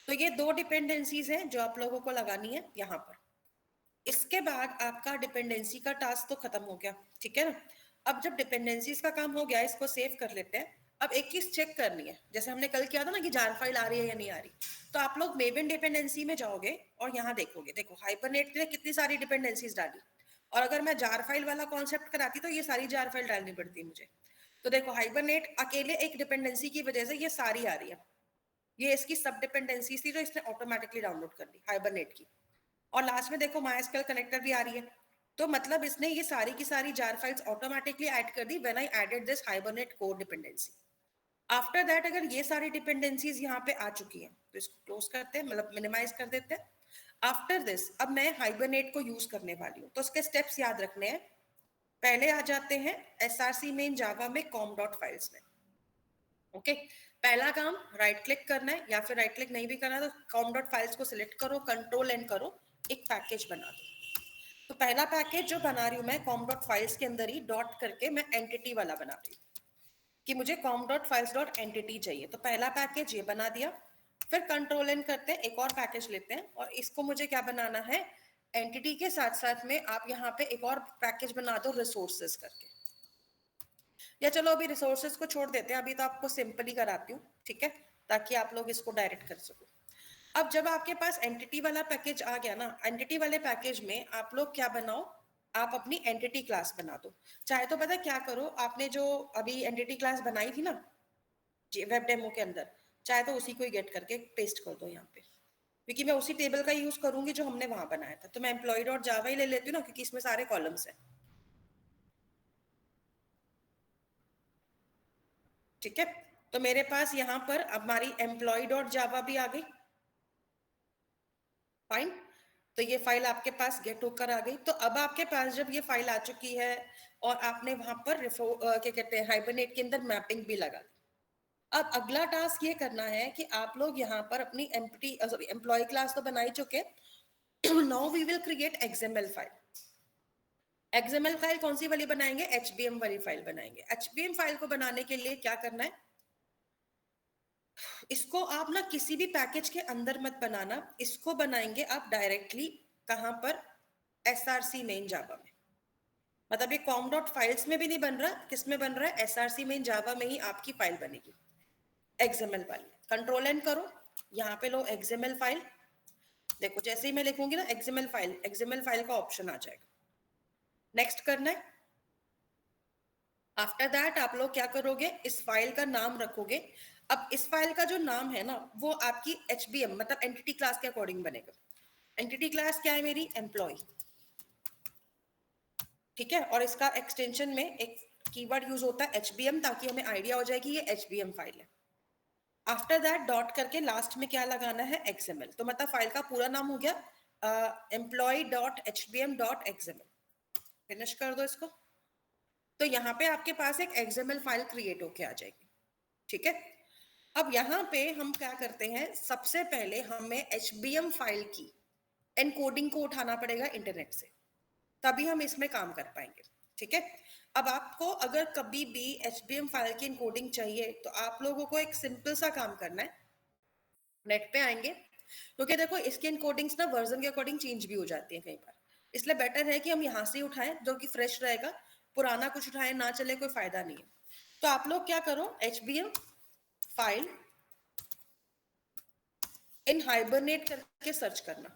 तो ये दो डिपेंडेंसीज हैं जो आप लोगों को लगानी है यहाँ पर। इसके बाद आपका डिपेंडेंसी का टास्क तो खत्म हो गया, ठीक है ना। अब जब डिपेंडेंसीज का काम हो गया, इसको सेव कर लेते हैं। अब एक चीज चेक करनी है, जैसे हमने कल किया था ना कि जार फाइल आ रही है या नहीं आ रही। तो आप लोग मेबिन डिपेंडेंसी में जाओगे और यहाँ देखोगे, देखो हाइबरनेट ने कितनी सारी डिपेंडेंसीज डाली, और अगर मैं जार फाइल वाला कॉन्सेप्ट कराती तो ये सारी जार फाइल डालनी पड़ती मुझे। तो देखो हाइबरनेट अकेले एक डिपेंडेंसी की वजह से ये सारी आ रही है, ये इसकी सब डिपेंडेंसी थी जो इसने ऑटोमेटिकली डाउनलोड कर ली हाइबरनेट की। और लास्ट में देखो MySQL कनेक्टर भी आ रही है, तो मतलब इसने ये सारी की सारी जार फाइल्स ऑटोमेटिकली ऐड कर दी when I added this hibernate core dependency. After that अगर ये सारी डिपेंडेंसीज यहाँ पे आ चुकी हैं तो इसको क्लोज करते हैं, मतलब मिनिमाइज कर देते हैं। आफ्टर दिस अब मैं हाइबरनेट को यूज करने वाली हूँ, तो उसके स्टेप्स याद रखने हैं। पहले आ जाते हैं src मेन जावा में com.files में। ओके, पहला काम राइट क्लिक करना है, या फिर राइट क्लिक नहीं भी करना है तो com.files को सिलेक्ट करो, कंट्रोल एन करो, एक पैकेज बना दो। तो पहला पैकेज जो बना रही हूँ मैं com.files के अंदर ही डॉट करके मैं एंटिटी वाला बना रही हूँ कि मुझे com.files.entity चाहिए। तो पहला पैकेज ये बना दिया। फिर कंट्रोल एन करते हैं, एक और पैकेज लेते हैं और इसको मुझे क्या बनाना है, एंटिटी के साथ साथ में आप यहाँ पे एक और पैकेज बना दो रिसोर्सेज करके। या चलो अभी रिसोर्सेज को छोड़ देते हैं, अभी तो आपको सिंपल ही कराती हूँ, ठीक है, ताकि आप लोग इसको डायरेक्ट कर सको। अब जब आपके पास एंटिटी वाला पैकेज आ गया ना, एंटिटी वाले पैकेज में आप लोग क्या बनाओ, आप अपनी एंटिटी क्लास बना दो। चाहे तो पता क्या करो, आपने जो अभी एंटिटी क्लास बनाई थी ना वेब डेमो के अंदर, चाहे तो उसी को ही गेट करके पेस्ट कर दो यहाँ पे, क्योंकि मैं उसी टेबल का यूज करूंगी जो हमने वहां बनाया था। तो मैं employee.java ही ले लेती हूँ ना, क्योंकि इसमें सारे कॉलम्स हैं, ठीक है। तो मेरे पास यहाँ पर अब हमारी employee.java भी आ गई, फाइन। तो ये फाइल आपके पास गेट होकर आ गई। तो अब आपके पास जब ये फाइल आ चुकी है और आपने वहां पर क्या कहते हैं हाइबरनेट के अंदर मैपिंग भी लगा दी, अब अगला टास्क ये करना है कि आप लोग यहाँ पर अपनी एम्प्लॉय क्लास तो बना ही चुके, now we will create XML file. XML file कौन सी वाली बनाएंगे, HBM वाली फाइल बनाएंगे। HBM फाइल को बनाने के लिए क्या करना है, इसको आप ना किसी भी पैकेज के अंदर मत बनाना, इसको बनाएंगे आप डायरेक्टली कहां पर, src मेन जावा में। मतलब ये com.files में भी नहीं बन रहा, किस में बन रहा है, src मेन जावा में ही आपकी फाइल बनेगी XML वाली। कंट्रोल एन करो, यहाँ पे लो XML फाइल। देखो जैसे ही मैं लिखूंगी ना XML फाइल का ऑप्शन आ जाएगा, नेक्स्ट करना है। आफ्टर दैट आप लोग क्या करोगे, इस फाइल का नाम रखोगे। अब इस फाइल का जो नाम है ना वो आपकी HBM मतलब एंटिटी क्लास के अकॉर्डिंग बनेगा। एंटिटी क्लास क्या है मेरी, एम्प्लॉय, ठीक है। और इसका एक्सटेंशन में एक कीवर्ड यूज होता है HBM, ताकि हमें आइडिया हो जाए कि ये HBM फाइल है। आफ्टर दैट डॉट करके लास्ट में क्या लगाना है, XML। तो मतलब फाइल का पूरा नाम हो गया employee.hbm.xml। फिनिश कर दो इसको। तो यहाँ पे आपके पास एक XML फाइल क्रिएट होके आ जाएगी, ठीक है। अब यहाँ पे हम क्या करते हैं, सबसे पहले हमें HBM फाइल की एनकोडिंग को उठाना पड़ेगा इंटरनेट से, तभी हम इसमें काम कर पाएंगे, ठीक है। अब आपको अगर कभी भी HBM फाइल की एनकोडिंग चाहिए तो आप लोगों को एक सिंपल सा काम करना है, नेट पे आएंगे, क्योंकि देखो इसकी एनकोडिंग्स ना वर्जन के अकॉर्डिंग चेंज भी हो जाती है कई बार, इसलिए बेटर है कि हम यहाँ से उठाएं जो कि फ्रेश रहेगा। पुराना कुछ उठाएं ना चले कोई फायदा नहीं है। तो आप लोग क्या करो, HBM फाइल इन हाइबरनेट करके सर्च करना।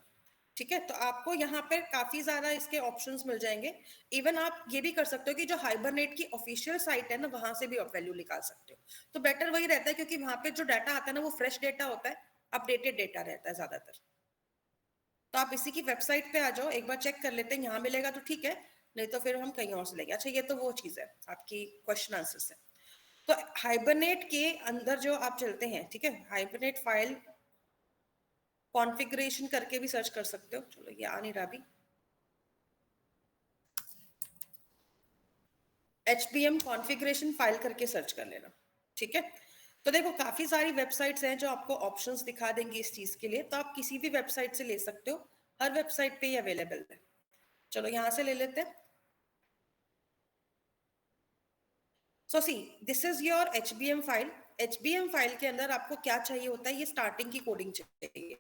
ठीक है, तो आपको यहाँ पे काफी ज्यादा इसके ऑप्शंस मिल जाएंगे। इवन आप ये भी कर सकते हो कि जो हाइबरनेट की ऑफिशियल साइट है ना, वहां से भी आप वैल्यू निकाल सकते हो। तो बेटर वही रहता है, क्योंकि वहां पे जो डाटा आता है ना वो फ्रेश डेटा होता है, अपडेटेड डेटा रहता है ज्यादातर। तो आप इसी की वेबसाइट पे आ जाओ, एक बार चेक कर लेते हैं, यहाँ मिलेगा तो ठीक है, नहीं तो फिर हम कहीं और से लेंगे। अच्छा, ये तो वो चीज है आपकी क्वेश्चन आंसर से। तो हाइबरनेट के अंदर जो आप चलते हैं, ठीक है, हाइबरनेट फाइल कॉन्फ़िगरेशन करके भी सर्च कर सकते हो। चलो, ये आ नहीं रहा अभी। HBM कॉन्फ़िगरेशन फाइल करके सर्च कर लेना, ठीक है। तो देखो काफी सारी वेबसाइट्स हैं जो आपको ऑप्शंस दिखा देंगी इस चीज के लिए, तो आप किसी भी वेबसाइट से ले सकते हो, हर वेबसाइट पे ये अवेलेबल है। चलो यहाँ से ले लेते हैं। So see, this is your HBM file. HBM file के अंदर आपको क्या चाहिए होता है, ये स्टार्टिंग की कोडिंग चाहिए।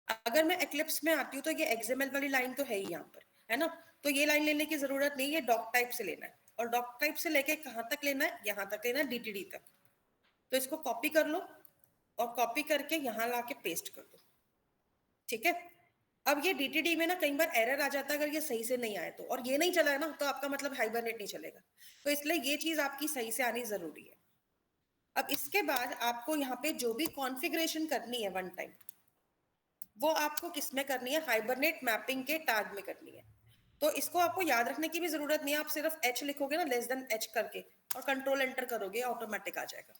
अगर मैं एक्लिप्स में आती हूँ तो ये XML वाली लाइन तो है ही यहाँ पर, है ना, तो ये लाइन लेने की जरूरत नहीं है, डॉक टाइप से लेना है। और डॉक टाइप से लेके कहाँ तक लेना है, यहाँ तक लेना है, DTD तक। तो इसको कॉपी कर लो और कॉपी करके यहाँ लाके पेस्ट कर दो, ठीक है। अब ये DTD में ना कई बार एरर आ जाता है अगर ये सही से नहीं आए तो, और ये नहीं चला है ना तो आपका मतलब हाइबरनेट नहीं चलेगा। तो इसलिए ये चीज आपकी सही से आनी जरूरी है। अब इसके बाद आपको यहाँ पे जो भी कॉन्फ़िगरेशन करनी है वन टाइम, वो आपको किस में करनी है, हाइबरनेट मैपिंग के टैग में करनी है। तो इसको आपको याद रखने की भी जरूरत नहीं है, आप सिर्फ H लिखोगे ना, h करके, और कंट्रोल एंटर करोगे, ऑटोमेटिक आ जाएगा,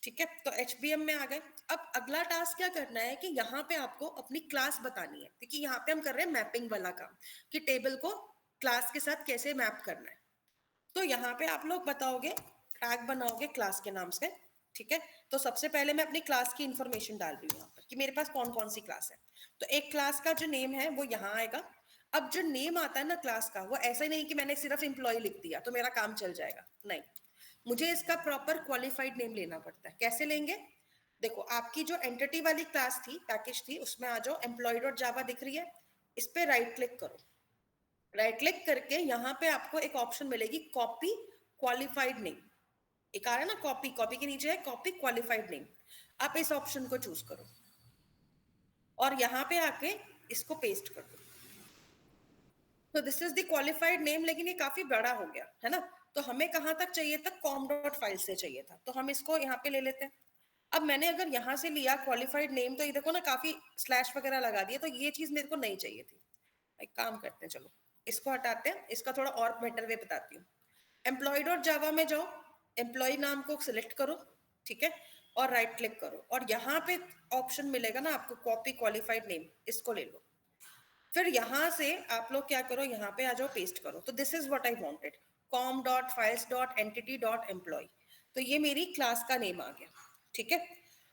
ठीक है। तो HBM में आ गए। अब अगला टास्क क्या करना है कि यहाँ पे आपको अपनी क्लास बतानी है, क्योंकि यहाँ पे हम कर रहे हैं मैपिंग वाला काम, कि टेबल को क्लास के साथ कैसे मैप करना है। तो यहाँ पे आप लोग बताओगे, टैग बनाओगे क्लास के नाम से, ठीक है। तो सबसे पहले मैं अपनी क्लास की इंफॉर्मेशन डाल रही हूँ यहाँ पर कि मेरे पास कौन कौन सी क्लास है। तो एक क्लास का जो नेम है वो यहाँ आएगा। अब जो नेम आता है ना क्लास का, वो ऐसा ही नहीं कि मैंने सिर्फ एम्प्लॉय लिख दिया तो मेरा काम चल जाएगा, नहीं, मुझे इसका प्रॉपर क्वालिफाइड नेम लेना पड़ता है। कैसे लेंगे, देखो आपकी जो एंटिटी वाली क्लास थी, पैकेज थी, उसमें आ जाओ, employee.java दिख रही है, इस पे राइट क्लिक करो। राइट क्लिक करके यहाँ पे आपको एक ऑप्शन मिलेगी, कॉपी क्वालिफाइड नेम। एक आ रहा है ना कॉपी, कॉपी के नीचे है कॉपी क्वालिफाइड नेम। आप इस ऑप्शन को चूज करो और यहाँ पे आके इसको पेस्ट कर दो। तो this is the qualified name, लेकिन ये काफी बड़ा हो गया है ना, तो हमें कहाँ तक चाहिए था, com.file से चाहिए था, तो हम इसको यहाँ पे ले लेते हैं। अब मैंने अगर यहाँ से लिया क्वालिफाइड नेम, तो ये देखो ना काफी स्लैश वगैरह लगा दिया, तो ये चीज मेरे को नहीं चाहिए थी। एक काम करते हैं, चलो इसको हटाते हैं, इसका थोड़ा और बेटर वे बताती हूँ। employee.java में जाओ, एम्प्लॉय नाम को सिलेक्ट करो, ठीक है, और राइट क्लिक करो, और यहाँ पे ऑप्शन मिलेगा ना आपको कॉपी क्वालिफाइड नेम, इसको ले लो। फिर यहाँ से आप लोग क्या करो, यहाँ पे आ जाओ, पेस्ट करो। तो this is what I wanted, com.files.entity.employee। तो ये मेरी क्लास का नेम आ गया, ठीक है।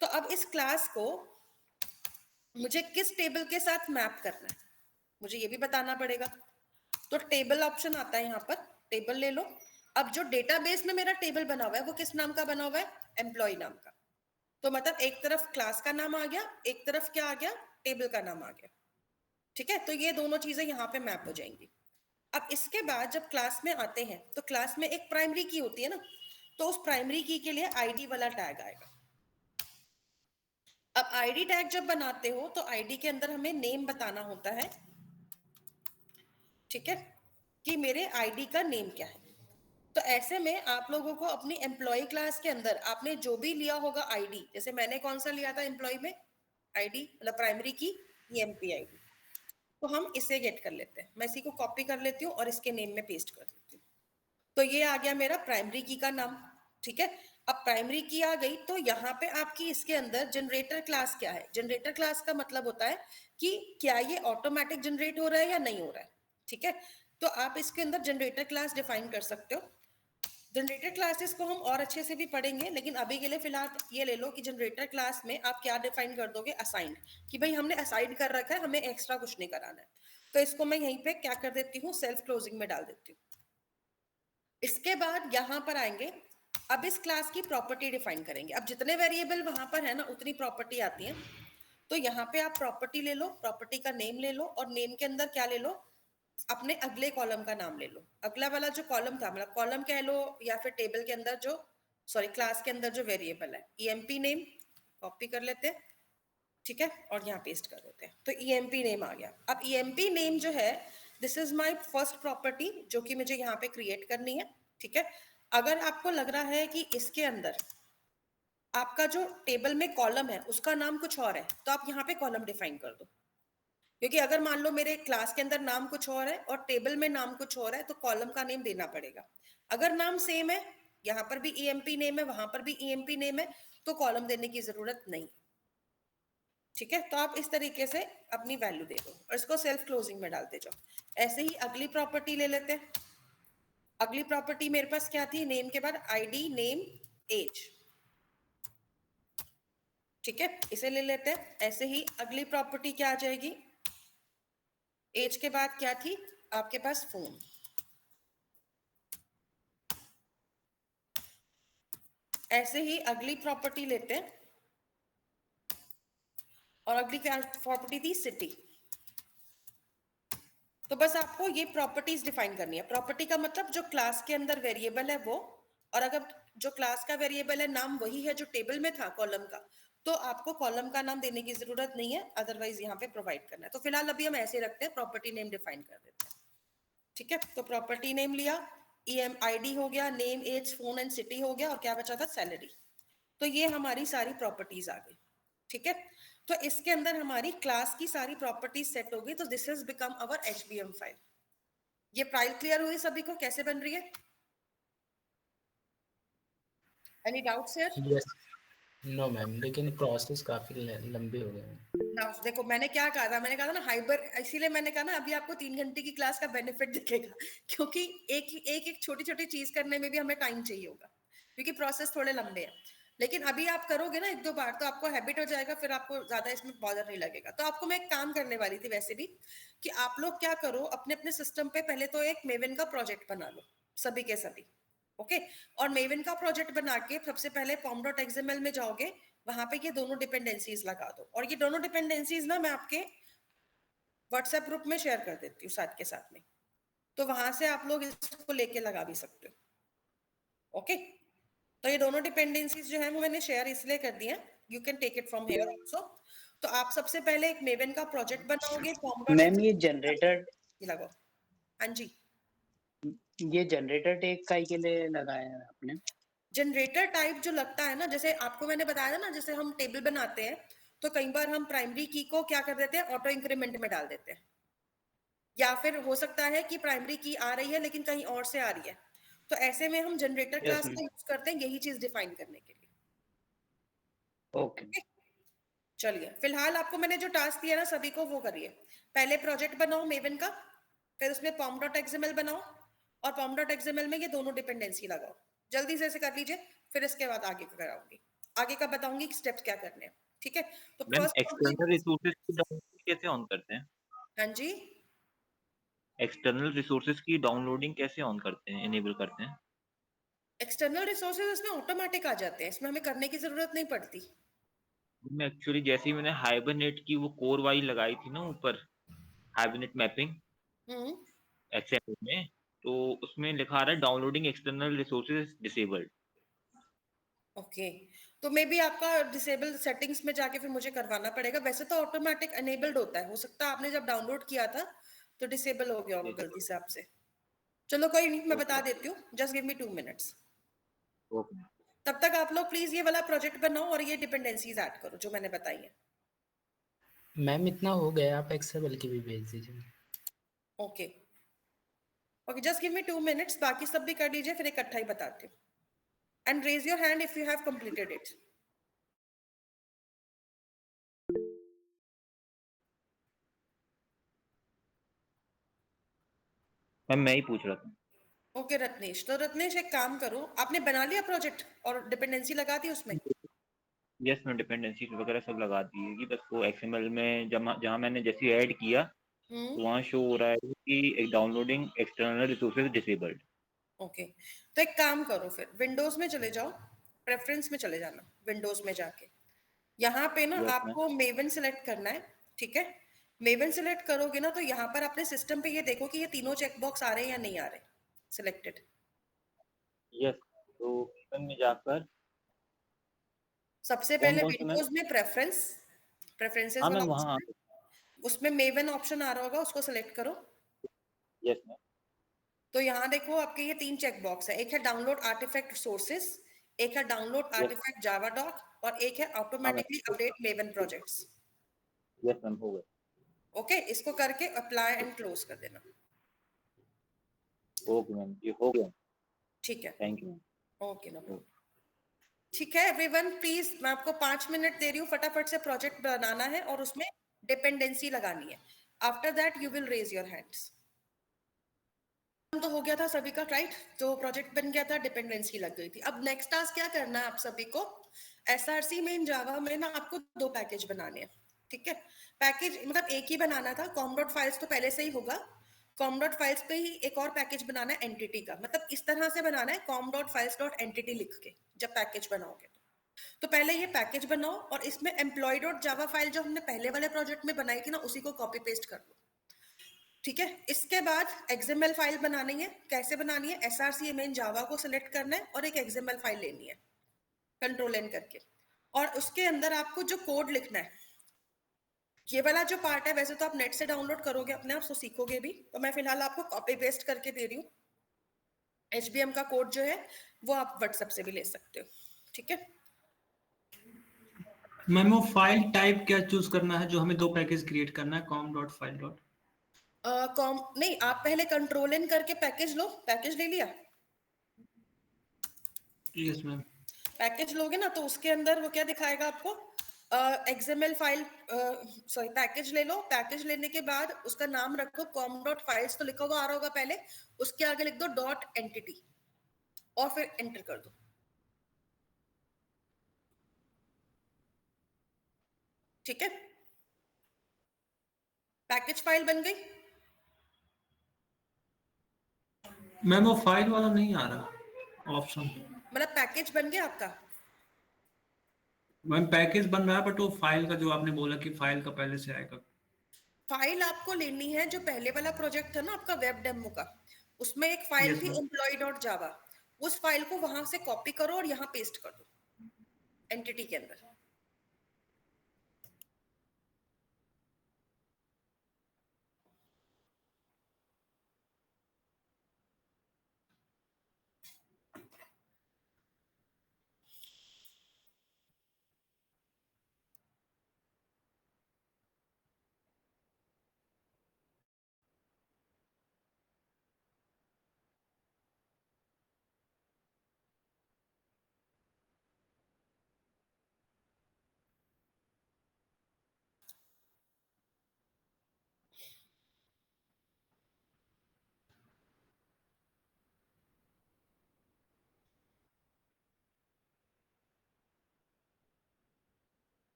तो अब इस क्लास को मुझे किस टेबल के साथ मैप करना है, मुझे ये भी बताना पड़ेगा। तो टेबल ऑप्शन आता है यहाँ पर, टेबल ले लो। अब जो डेटाबेस में मेरा टेबल बना हुआ है वो किस नाम का बना हुआ है, एम्प्लॉय नाम का। तो मतलब एक तरफ क्लास का नाम आ गया, एक तरफ क्या आ गया, टेबल का नाम आ गया, ठीक है। तो ये दोनों चीजें यहाँ पे मैप हो जाएंगी। अब इसके बाद जब क्लास में आते हैं तो क्लास में एक प्राइमरी की होती है ना, तो उस प्राइमरी की के लिए आईडी वाला टैग आएगा। अब आईडी टैग जब बनाते हो तो आईडी के अंदर हमें नेम बताना होता है, ठीक है, कि मेरे आईडी का नेम क्या है। तो ऐसे में आप लोगों को अपनी एम्प्लॉय क्लास के अंदर आपने जो भी लिया होगा आईडी, जैसे मैंने कौन सा लिया था एम्प्लॉय में आईडी, मतलब प्राइमरी की, EMP आईडी, तो हम इसे गेट कर लेते हैं। मैं इसी को कॉपी कर लेती हूँ और इसके नेम में पेस्ट कर देती हूँ। तो ये आ गया मेरा प्राइमरी की का नाम, ठीक है। अब प्राइमरी की आ गई तो यहाँ पे आपकी इसके अंदर जनरेटर क्लास क्या है, जनरेटर क्लास का मतलब होता है कि क्या ये ऑटोमेटिक जनरेट हो रहा है या नहीं हो रहा है, ठीक है। तो आप इसके अंदर जनरेटर क्लास डिफाइन कर सकते हो। जनरेटर क्लासेस को हम और अच्छे से भी पढ़ेंगे, लेकिन अभी के लिए फिलहाल ये ले लो कि जनरेटर क्लास में आप क्या डिफाइन कर दोगे, असाइंड, कि भाई हमने असाइड कर रखा है, हमें एक्स्ट्रा कुछ नहीं कराना है। तो इसको मैं यहीं पे क्या कर देती हूँ, सेल्फ क्लोजिंग में डाल देती हूँ। इसके बाद यहाँ पर आएंगे, अब इस क्लास की प्रॉपर्टी डिफाइन करेंगे। अब जितने वेरिएबल वहां पर है ना उतनी प्रॉपर्टी आती है। तो यहाँ पे आप प्रॉपर्टी ले लो, प्रॉपर्टी का नेम ले लो, और नेम के अंदर क्या ले लो, अपने अगले कॉलम का नाम ले लो। अगला वाला जो कॉलम था, मतलब कॉलम कह लो या फिर टेबल के अंदर जो, सॉरी क्लास के अंदर जो वेरिएबल है, EMP नेम कॉपी कर लेते हैं, ठीक है, और यहाँ पेस्ट कर देते हैं, तो EMP नेम आ गया। अब EMP नेम जो है, this is my first property जो कि मुझे यहाँ पे क्रिएट करनी है। ठीक है, अगर आपको लग रहा है कि इसके अंदर आपका जो टेबल में कॉलम है उसका नाम कुछ और है, तो आप यहाँ पे कॉलम डिफाइन कर दो, क्योंकि अगर मान लो मेरे क्लास के अंदर नाम कुछ और है और टेबल में नाम कुछ और है, तो कॉलम का नेम देना पड़ेगा। अगर नाम सेम है, यहाँ पर भी EMP नेम है, वहां पर भी EMP नेम है, तो कॉलम देने की जरूरत नहीं। ठीक है, तो आप इस तरीके से अपनी वैल्यू दे दो और इसको सेल्फ क्लोजिंग में डालते जाओ। ऐसे ही अगली प्रॉपर्टी ले लेते हैं। अगली प्रॉपर्टी मेरे पास क्या थी, नेम के बाद ID नेम एज। ठीक है, इसे ले लेते हैं। ऐसे ही अगली प्रॉपर्टी क्या आ जाएगी, एज के बाद क्या थी आपके पास, फोन। ऐसे ही अगली प्रॉपर्टी लेते हैं, और अगली क्या प्रॉपर्टी थी, सिटी। तो बस आपको ये प्रॉपर्टीज डिफाइन करनी है। प्रॉपर्टी का मतलब जो क्लास के अंदर वेरिएबल है वो, और अगर जो क्लास का वेरिएबल है नाम वही है जो टेबल में था कॉलम का, तो आपको कॉलम का नाम देने की जरूरत नहीं है, अदरवाइज यहाँ पे प्रोवाइड करना है। तो फिलहाल अभी हम ऐसे रखते हैं, प्रॉपर्टी नेम डिफाइन कर देते हैं। ठीक है, तो प्रॉपर्टी नेम लिया, ID हो गया, name as phone and city हो गया, और क्या बचा था, सैलरी। तो ये हमारी सारी प्रॉपर्टीज आ गई। ठीक है, तो इसके अंदर हमारी क्लास की सारी प्रॉपर्टीज सेट हो गई। तो this has become our HBM file. ये फाइल क्लियर हुई सभी को, कैसे बन रही है? Any doubts here? Yes, no ma'am, लेकिन प्रोसेस काफी लंबे हो गए हैं। नाउ देखो, मैंने क्या कहा था, मैंने कहा था ना हाइपर, इसीलिए मैंने कहा ना अभी आपको 3 घंटे की क्लास का बेनिफिट दिखेगा, क्योंकि एक छोटी छोटी चीज करने में भी हमें टाइम चाहिए होगा, क्योंकि प्रोसेस थोड़े लंबे हैं। लेकिन अभी आप करोगे ना 1-2 बार, तो आपको हैबिट हो जाएगा, फिर आपको ज्यादा इसमें बॉदर नहीं लगेगा। तो आपको मैं एक काम करने वाली थी वैसे भी, कि आप लोग क्या करो, अपने अपने सिस्टम पे पहले तो एक मेवन का प्रोजेक्ट बना लो, सभी के सभी। ओके, और मेवन का प्रोजेक्ट बना के सबसे पहले pom.xml में जाओगे, वहां पे ये दोनों डिपेंडेंसीज लगा दो, और ये दोनों डिपेंडेंसीज ना मैं आपके व्हाट्सएप ग्रुप में शेयर कर देती हूँ साथ के साथ में, तो वहां से आप लोग इसको लेके लगा भी सकते हो। ओके, तो ये दोनों डिपेंडेंसीज जो है वो मैंने शेयर इसलिए कर दी है, you can take it from here also. तो आप सबसे पहले एक मेवन का प्रोजेक्ट बनाओगे, मैम ये pom.xml जनरेटर लगाओ। हाँ जी, ये जनरेटर टेक का ही के लिए लगाया है आपने? जनरेटर टाइप जो लगता है ना, जैसे आपको मैंने बताया ना, जैसे हम टेबल बनाते हैं तो कई बार हम प्राइमरी की को क्या कर देते हैं, ऑटो इंक्रीमेंट में डाल देते हैं, या फिर हो सकता है कि प्राइमरी की आ रही है लेकिन कहीं और से आ रही है, तो ऐसे में हम जनरेटर यस क्लास मैम। का यूज करते हैं यही चीज डिफाइन करने के लिए। ओके। चलिए, फिलहाल आपको मैंने जो टास्क दिया ना सभी को वो करिए। पहले प्रोजेक्ट बनाओ मेवन का, फिर उसमें pom.xml बनाओ, और pom.xml में ये दोनों डिपेंडेंसी लगाओ। जल्दी से कर लीजिए, फिर इसके बाद आगे का कराऊंगी, आगे का बताऊंगी कि स्टेप्स क्या करने हैं। ठीक है, तो मैम फर्स्ट एक्सटर्नल रिसोर्सेज की डाउनलोडिंग कैसे ऑन करते हैं? हाँ जी, एक्सटर्नल रिसोर्सेज की डाउनलोडिंग कैसे ऑन करते हैं, इनेबल करते हैं? एक्सटर्नल रिसोर्सेज इसमें ऑटोमेटिक आ जाते हैं, इसमें हमें करने की जरूरत नहीं पड़ती। मैं एक्चुअली जैसे ही मैंने हाइबरनेट की वो कोर वाई लगाई थी ना ऊपर, हाइबरनेट मैपिंग हम्म, एक्सएमएल में, तो उसमें लिखा रहा है downloading external resources disabled. Okay, तो मे बी आपका डिसेबल सेटिंग्स में जाके फिर मुझे करवाना पड़ेगा। वैसे तो ऑटोमेटिक एनेबल्ड होता है, हो सकता है आपने जब डाउनलोड किया था तो डिसेबल हो गया होगा गलती से आपसे। चलो कोई नहीं, मैं बता देती हूँ, just give me 2 minutes. Okay. तब तक आप लोग प्लीज ये वाला प्रोजेक्ट बनाओ और ये डिपेंडेंसीज ऐड करो जो मैंने बताई है। मैम इतना हो गया, आप एक्सेल की भी भेज दीजिए। Okay okay, just give me 2 minutes, बाकी सब भी कर लीजिए, फिर इकट्ठा ही बताती हूँ। And raise your hand if you have completed it. Ma'am मैं ही पूछ रहा था। ओके रत्नेश, तो रत्नेश एक काम करो, आपने बना लिया प्रोजेक्ट और डिपेंडेंसी लगा दी उसमें? यस मैं डिपेंडेंसी वगैरह सब लगा दी है, बस वो एक्सएमएल में जहाँ मैंने जैसे ऐड किया तो वहाँ शो हो रहा है कि downloading external resources disabled. Okay, तो एक काम करो, फिर विंडोज में चले जाओ, प्रेफरेंस में चले जाना, विंडोज में जाके यहाँ पे ना यस मैम। आपको मेवन सिलेक्ट करना है। ठीक है, मेवन सिलेक्ट करोगे ना तो यहाँ पर अपने सिस्टम पे ये देखो कि ये तीनों चेकबॉक्स आ रहे हैं या नहीं आ रहे सिलेक्टेड। यस, तो मेवन में जाकर सबसे कौन पहले कौन से मैम? विंडोज में प्रेफरेंस, प्रेफरेंसेस हाँ वाला मैम, वहाँ option है, उसमें मेवन ऑप्शन आ रहा होगा, उसको सिलेक्ट करो। Yes ma'am. तो यहाँ देखो आपके ये 3 चेक बॉक्स है, एक है डाउनलोड आर्टिफैक्ट सोर्सेस, एक है डाउनलोड आर्टिफैक्ट जावा डॉक, और एक है हाँ automatically ma'am, update maven projects. Yes ma'am, हो गया। ओके, इसको करके अप्लाई एंड क्लोज कर देना। ओके मैम, ये हो गया। ठीक है, thank you ma'am. Okay, no problem. ठीक है एवरीवन, प्लीज मैं आपको 5 मिनट दे रही हूँ, फटाफट से प्रोजेक्ट बनाना है और उसमें डिपेंडेंसी लगानी है। After that you will raise your hands. तो हो गया था सभी का, राइट? तो प्रोजेक्ट बन गया था, डिपेंडेंसी लग गई थी। अब नेक्स्ट टास्क क्या करना है आप सभी को? एसआरसी में इन जावा में ना आपको 2 पैकेज बनाने हैं, ठीक है? पैकेज मतलब एक ही बनाना था, कॉम डॉट फाइल्स तो पहले से ही होगा। कॉम डॉट फाइल्स पे ही एक और पैकेज बनाना है एंटिटी का, मतलब इस तरह से बनाना है, com dot files dot entity लिख के जब पैकेज बनाओगे तो पहले ये पैकेज बनाओ और इसमें एम्प्लॉय डॉट जावा फाइल जो हमने पहले वाले प्रोजेक्ट में बनाई थी ना, उसी को कॉपी पेस्ट कर लो, ठीक है? इसके बाद एक्सएमएल फाइल बनानी है। कैसे बनानी है? एसआरसी में जावा को सिलेक्ट करना है और एक एक्सएमएल फाइल लेनी है, कंट्रोल एन करके, और उसके अंदर आपको जो कोड लिखना है, ये वाला जो पार्ट है वैसे तो आप नेट से डाउनलोड करोगे अपने आप, तो सीखोगे भी, तो मैं फिलहाल आपको कॉपी पेस्ट करके दे रही हूँ। एचबीएम का कोड जो है वो आप व्हाट्सएप से भी ले सकते हो, ठीक है? मैम वो फाइल टाइप क्या चूज करना है जो हमें 2 पैकेज क्रिएट करना है, com dot file dot? Com नहीं, आप पहले कंट्रोल एन करके पैकेज लो। पैकेज ले लिया? Yes ma'am. पैकेज लोगे ना तो उसके अंदर वो क्या दिखाएगा आपको? एक्सएमएल फाइल, सॉरी पैकेज ले लो। पैकेज लेने के बाद उसका नाम रखो कॉम डॉट फाइल्स, तो लिखा हुआ आ रहा होगा पहले, उसके आगे लिख दो डॉट एंटिटी और फिर एंटर कर दो, ठीक है? पैकेज फाइल बन गई। मैम वो फाइल वाला नहीं आ रहा ऑप्शन। मतलब पैकेज बन गया आपका। मैम पैकेज बन रहा है बट वो फाइल का जो आपने बोला कि फाइल का पहले से आएगा। फाइल आपको लेनी है जो पहले वाला प्रोजेक्ट था ना आपका वेब डेमो का, उसमें एक फाइल यस थी मैम। एम्प्लॉय डॉट जावा, उस फाइल को वहां से कॉपी करो और यहाँ पेस्ट कर दो एंटिटी के अंदर।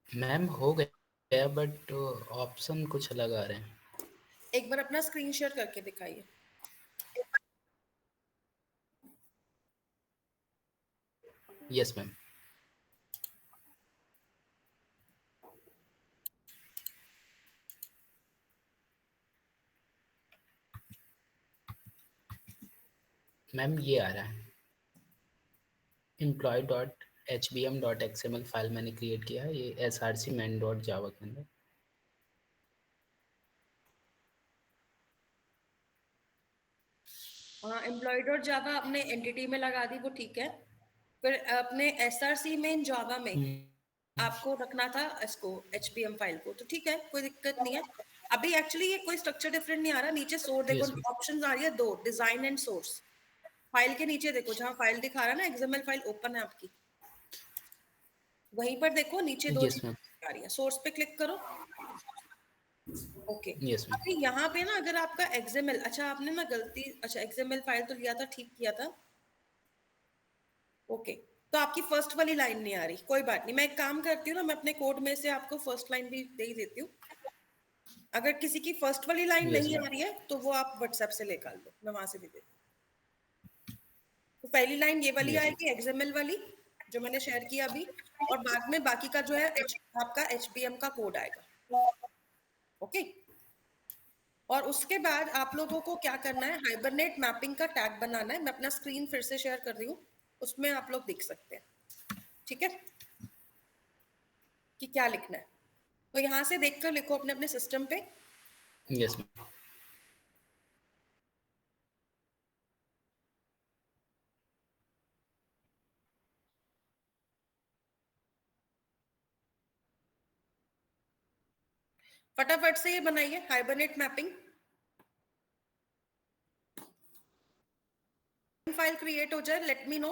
मैम हो गया बट ऑप्शन कुछ अलग आ रहे हैं। एक बार अपना स्क्रीन शेयर करके दिखाइए। Yes ma'am. मैम ये आ रहा है, एम्प्लॉय डॉट HBM.XML फाइल मैंने क्रिएट किया है, ये SRC main डॉट जावा के अंदर। हाँ, एम्प्लॉय डॉट जावा अपने एंटिटी में लगा दी, वो ठीक है। फिर अपने एसआरसी में जावा में आपको रखना था इसको एचपीएम फाइल को, तो ठीक है, कोई दिक्कत नहीं है। अभी एक्चुअली ये कोई स्ट्रक्चर डिफरेंट नहीं आ रहा। नीचे सोर्स देखो, Yes, ma'am. ऑप्शंस आ रही है 2, डिजाइन एंड सोर्स। फाइल के नीचे देखो, जहां फाइल दिखा रहा है ना, एक्सएमएल फाइल ओपन है आपकी, वहीं पर देखो नीचे 2 Yes, चीजें ma'am. आ रही है। सोर्स पे क्लिक करो। Okay, Yes, ma'am. अभी यहाँ पे ना अगर आपका एक्सएमएल, अच्छा आपने ना गलती, अच्छा एक्सएमएल फाइल तो लिया था, ठीक किया था, ओके, तो आपकी फर्स्ट वाली लाइन नहीं आ रही, कोई बात नहीं, मैं एक काम करती हूँ ना, मैं अपने कोड में से आपको फर्स्ट लाइन भी दे ही देती हूँ। अगर किसी की फर्स्ट वाली लाइन Yes, नहीं आ ma'am. रही है तो वो आप व्हाट्सएप से निकाल लो, मैं वहां से भी दे दूँ। तो पहली लाइन ये वाली Yes, ma'am. आएगी एक्सएमएल वाली जो मैंने शेयर किया अभी, और बाद में बाकी का जो है आपका एचबीएम का कोड आएगा, ओके? और उसके बाद आप लोगों को क्या करना है, हाइबरनेट मैपिंग का टैग बनाना है। मैं अपना स्क्रीन फिर से शेयर कर रही हूँ। उसमें आप लोग देख सकते हैं, ठीक है, कि क्या लिखना है। तो यहाँ से देखकर लिखो अपने अपने सिस्टम पे। Yes ma'am. फटाफट से ये बनाइए हाइबरनेट मैपिंग। फाइल क्रिएट हो जाए, let me know.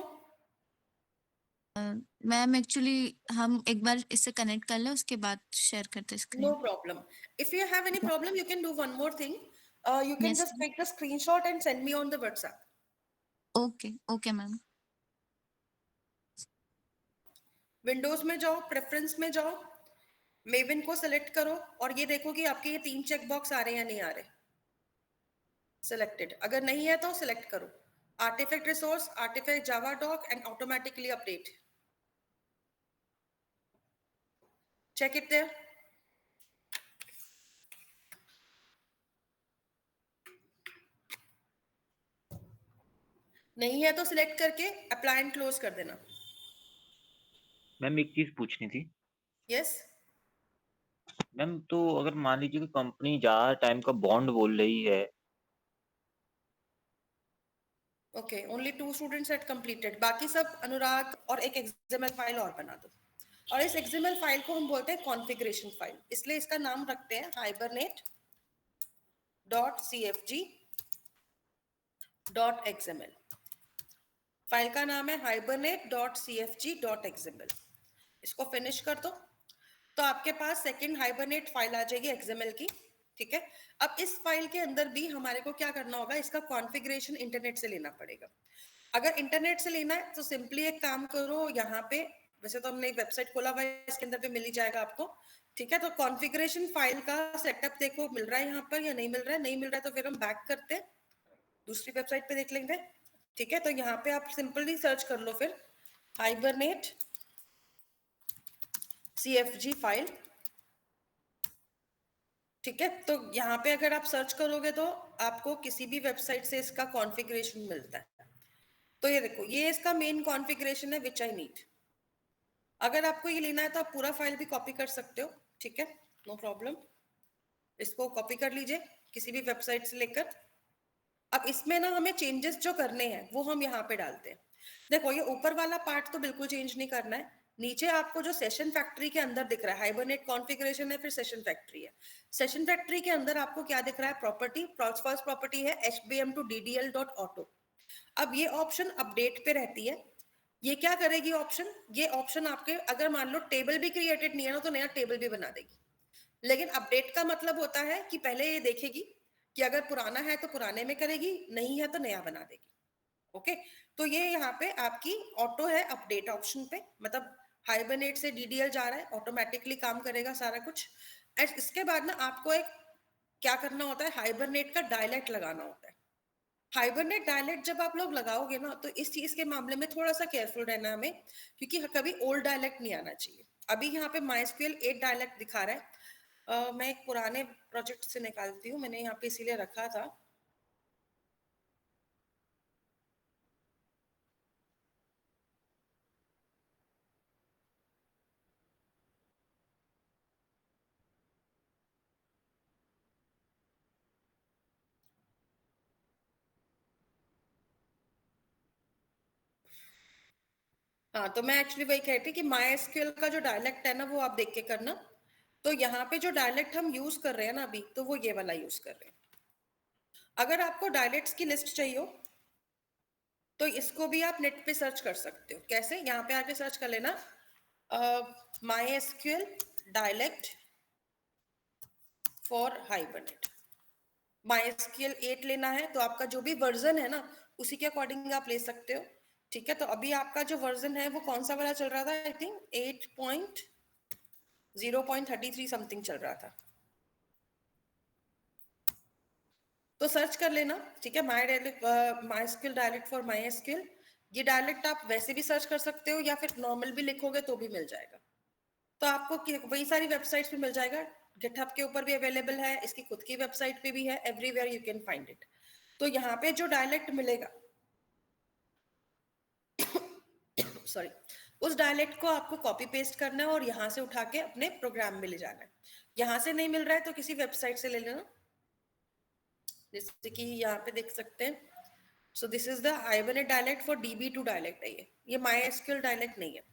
Ma'am actually हम एक बार इससे कनेक्ट कर लें, उसके बाद शेयर करते screen. No problem. If you have any problem, you can do one more thing. You can Yes, just take the screenshot and send me on the WhatsApp. Okay okay ma'am. Windows में जाओ, preference में जाओ, Maven को select करो और ये देखो कि आपके ये 3 चेक बॉक्स आ रहे हैं या नहीं आ रहे। सिलेक्टेड, अगर नहीं है तो सिलेक्ट करो artifact resource, artifact Java doc and automatically update. Check it there. नहीं है तो सिलेक्ट करके अप्लाई एंड क्लोज कर देना। मैम एक चीज पूछनी थी। यस मैम तो अगर मान लीजिए कि कंपनी ज्यादा टाइम का बॉन्ड बोल रही है। Okay, only 2 students had completed, बाकी सब अनुराग और एक एक्सएमएल फाइल और बना दो। और इस एक्सएमएल फाइल को हम बोलते हैं कॉन्फ़िगरेशन फाइल, इसलिए इसका नाम रखते हैं hibernate.cfg.xml। फाइल का नाम है hibernate.cfg.xml। इसको फिनिश कर दो तो आपके पास सेकंड हाइबरनेट फाइल आ जाएगी एक्सएमएल की, ठीक है। अब इस फाइल के अंदर भी हमारे को क्या करना होगा, इसका कॉन्फ़िगरेशन इंटरनेट से लेना पड़ेगा। अगर इंटरनेट से लेना है तो सिंपली एक काम करो, यहाँ पे वैसे तो हमने एक वेबसाइट खोला हुआ है, इसके अंदर भी मिल ही जाएगा आपको, ठीक है। तो कॉन्फ़िगरेशन फाइल का सेटअप देखो मिल रहा है यहाँ पर या नहीं मिल रहा है। नहीं मिल रहा है तो फिर हम बैक करते हैं, दूसरी वेबसाइट पे देख लेंगे, ठीक है। तो यहाँ पे आप सिंपली सर्च कर लो फिर हाइबरनेट CFG फाइल, ठीक है। तो यहाँ पे अगर आप सर्च करोगे तो आपको किसी भी वेबसाइट से इसका कॉन्फ़िगरेशन मिलता है। तो ये देखो, ये इसका मेन कॉन्फ़िगरेशन है विच आई नीड। अगर आपको ये लेना है तो आप पूरा फाइल भी कॉपी कर सकते हो, ठीक है, नो प्रॉब्लम। इसको कॉपी कर लीजिए किसी भी वेबसाइट से लेकर। अब इसमें ना हमें चेंजेस जो करने हैं वो हम यहाँ पे डालते हैं। देखो ये ऊपर वाला पार्ट तो बिल्कुल चेंज नहीं करना है। नीचे आपको जो सेशन फैक्ट्री के अंदर दिख रहा है हाइबरनेट कॉन्फ़िगरेशन है, फिर सेशन फैक्ट्री है। सेशन फैक्ट्री के अंदर आपको क्या दिख रहा है, प्रॉपर्टी, फर्स्ट प्रॉपर्टी है hbm2ddl.auto। अब ये ऑप्शन अपडेट पे रहती है। ये क्या करेगी ऑप्शन, ये ऑप्शन आपके अगर मान लो टेबल भी क्रिएटेड नहीं है ना तो नया टेबल भी बना देगी। लेकिन अपडेट का मतलब होता है कि पहले ये देखेगी कि अगर पुराना है तो पुराने में करेगी, नहीं है तो नया बना देगी। ओके, तो ये यहाँ पे आपकी ऑटो है अपडेट ऑप्शन पे, मतलब हाइबरनेट से डीडीएल जा रहा है, ऑटोमेटिकली काम करेगा सारा कुछ। इसके बाद ना आपको एक क्या करना होता है, हाइबरनेट का डायलेक्ट लगाना होता है। हाइबरनेट डायलेक्ट जब आप लोग लगाओगे ना तो इस चीज के मामले में थोड़ा सा केयरफुल रहना हमें, क्योंकि कभी ओल्ड डायलेक्ट नहीं आना चाहिए। अभी यहाँ पे MySQL 8 डायलेक्ट दिखा रहा है। मैं एक पुराने प्रोजेक्ट से निकालती हूँ, मैंने यहाँ पे इसीलिए रखा था। हाँ, तो मैं एक्चुअली वही कहती कि MySQL का जो डायलेक्ट है ना वो आप देख के करना। तो यहाँ पे जो डायलेक्ट हम यूज कर रहे हैं ना अभी, तो वो ये वाला यूज कर रहे हैं। अगर आपको डायलेक्ट्स की लिस्ट चाहिए हो तो इसको भी आप नेट पे सर्च कर सकते हो। कैसे, यहाँ पे आके सर्च कर लेना MySQL dialect for hibernate. MySQL 8 लेना है तो आपका जो भी वर्जन है ना उसी के अकॉर्डिंग आप ले सकते हो, ठीक है। तो अभी आपका जो वर्जन है वो कौन सा वाला चल रहा था, आई थिंक 8.0.33 समथिंग चल रहा था। तो सर्च कर लेना, ठीक है, MySQL डायलेक्ट फॉर MySQL। ये डायलेक्ट आप वैसे भी सर्च कर सकते हो या फिर नॉर्मल भी लिखोगे तो भी मिल जाएगा। तो आपको वही सारी वेबसाइट्स पे मिल जाएगा, गिटहब के ऊपर भी अवेलेबल है, इसकी खुद की वेबसाइट पे भी है, everywhere you can find it. तो यहाँ पे जो डायलेक्ट मिलेगा सॉरी, उस डायलेक्ट को आपको कॉपी पेस्ट करना है और यहाँ से उठा के अपने प्रोग्राम में ले जाना है। यहाँ से नहीं मिल रहा है तो किसी वेबसाइट से ले लेना, जैसे कि यहाँ पे देख सकते हैं। So this is the hibernate dialect for DB2 dialect है ये MySQL डायलेक्ट नहीं है।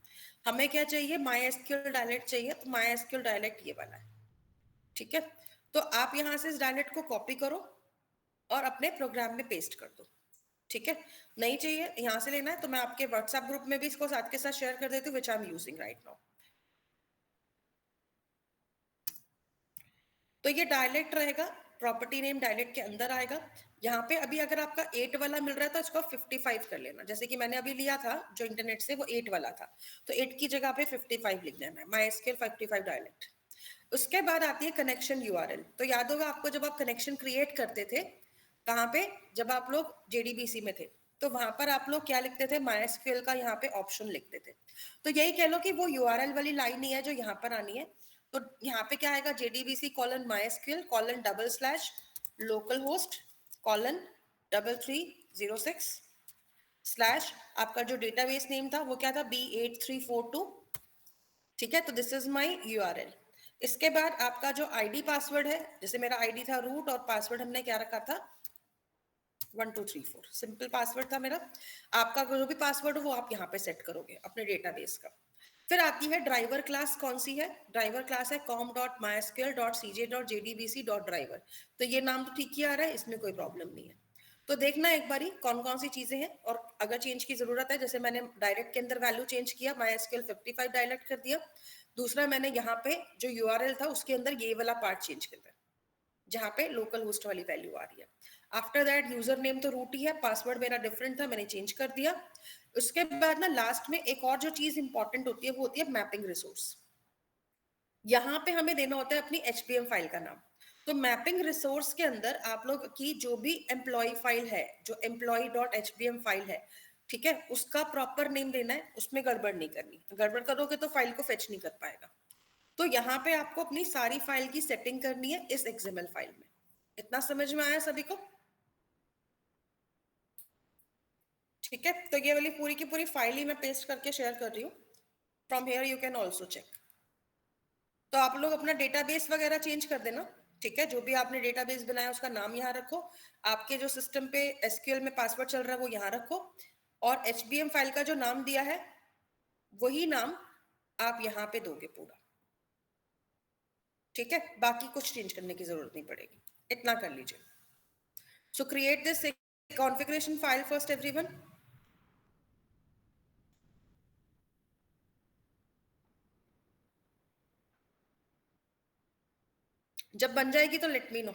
हमें क्या चाहिए, MySQL डायलेक्ट चाहिए, तो MySQL डायलेक्ट ये वाला है, ठीक है। तो आप यहाँ से इस डायलेक्ट को कॉपी करो और अपने प्रोग्राम में पेस्ट कर दो, ठीक है। नहीं चाहिए यहाँ से लेना है तो मैं आपके व्हाट्सएप ग्रुप में भी इसको साथ के साथ शेयर कर देती हूँ, which I am using right now. तो ये डायलेक्ट रहेगा, प्रॉपर्टी नेम डायलेक्ट के अंदर आएगा। यहाँ पे अभी अगर आपका 8 वाला मिल रहा है तो इसको 55 कर लेना, जैसे कि मैंने अभी लिया था जो इंटरनेट से, वो 8 वाला था, तो 8 की जगह पे 55 लिख देना है, MySQL 55 डायलेक्ट। उसके बाद आती है कनेक्शन URL। तो याद होगा आपको जब आप कनेक्शन क्रिएट करते थे कहाँ पे, जब आप लोग JDBC में थे तो वहां पर आप लोग क्या लिखते थे, MySQL का यहाँ पे ऑप्शन लिखते थे। तो यही कह लो कि वो URL वाली लाइन ही है जो यहाँ पर आनी है। तो यहाँ पे क्या आएगा, JDBC:/localhost:/3306/ आपका जो डेटाबेस नेम था वो क्या था, B8342, ठीक है। तो दिस इज माय URL। इसके बाद आपका जो ID पासवर्ड है, जैसे मेरा ID था रूट और पासवर्ड हमने क्या रखा था 1234, सिंपल पासवर्ड था मेरा। आपका जो भी पासवर्ड हो वो आप यहाँ पे सेट करोगे अपने डेटाबेस का। फिर आती है ड्राइवर क्लास, कौन सी है, ड्राइवर क्लास है com.mysql.cj.jdbc.driver। तो ये नाम तो ठीक ही आ रहा है, इसमें कोई प्रॉब्लम नहीं है। तो देखना एक बारी कौन कौन सी चीजें हैं, और अगर चेंज की जरूरत है, जैसे मैंने डायरेक्ट के अंदर वैल्यू चेंज किया, MySQL 55 डायलेक्ट कर दिया। दूसरा मैंने यहाँ पे जो URL था उसके अंदर ये वाला पार्ट चेंज कर दिया जहाँ पे लोकल होस्ट वाली वैल्यू आ रही है। आफ्टर दैट यूजर नेम तो रूट ही है, पासवर्ड मेरा डिफरेंट था, मैंने चेंज कर दिया। उसके बाद ना लास्ट में एक और जो चीज इंपॉर्टेंट होती है वो होती है मैपिंग रिसोर्स। यहाँ पे हमें देना होता है अपनी HBM फाइल का नाम। तो मैपिंग रिसोर्स के अंदर आप लोग की जो भी एम्प्लॉय फाइल है, जो employee.hbm फाइल है, ठीक है, उसका प्रॉपर नेम देना है, उसमें गड़बड़ नहीं करनी। गड़बड़ करोगे तो फाइल को फेच नहीं कर पाएगा। तो यहाँ पे आपको अपनी सारी फाइल की सेटिंग करनी है इस XML फाइल में। इतना समझ में आया सभी को, ठीक है। तो ये वाली पूरी की पूरी फाइल ही मैं पेस्ट करके शेयर कर रही हूँ, from here you can also check. तो आप लोग अपना डेटाबेस वगैरह चेंज कर देना, ठीक है। जो भी आपने डेटाबेस बनाया उसका नाम यहाँ रखो, आपके जो सिस्टम पे SQL में पासवर्ड चल रहा है वो यहाँ रखो, और HBM फाइल का जो नाम दिया है वही नाम आप यहाँ पे दोगे पूरा, ठीक है। बाकी कुछ चेंज करने की जरूरत नहीं पड़ेगी, इतना कर लीजिए। सो create this configuration file first everyone. जब बन जाएगी तो लेट मी नो।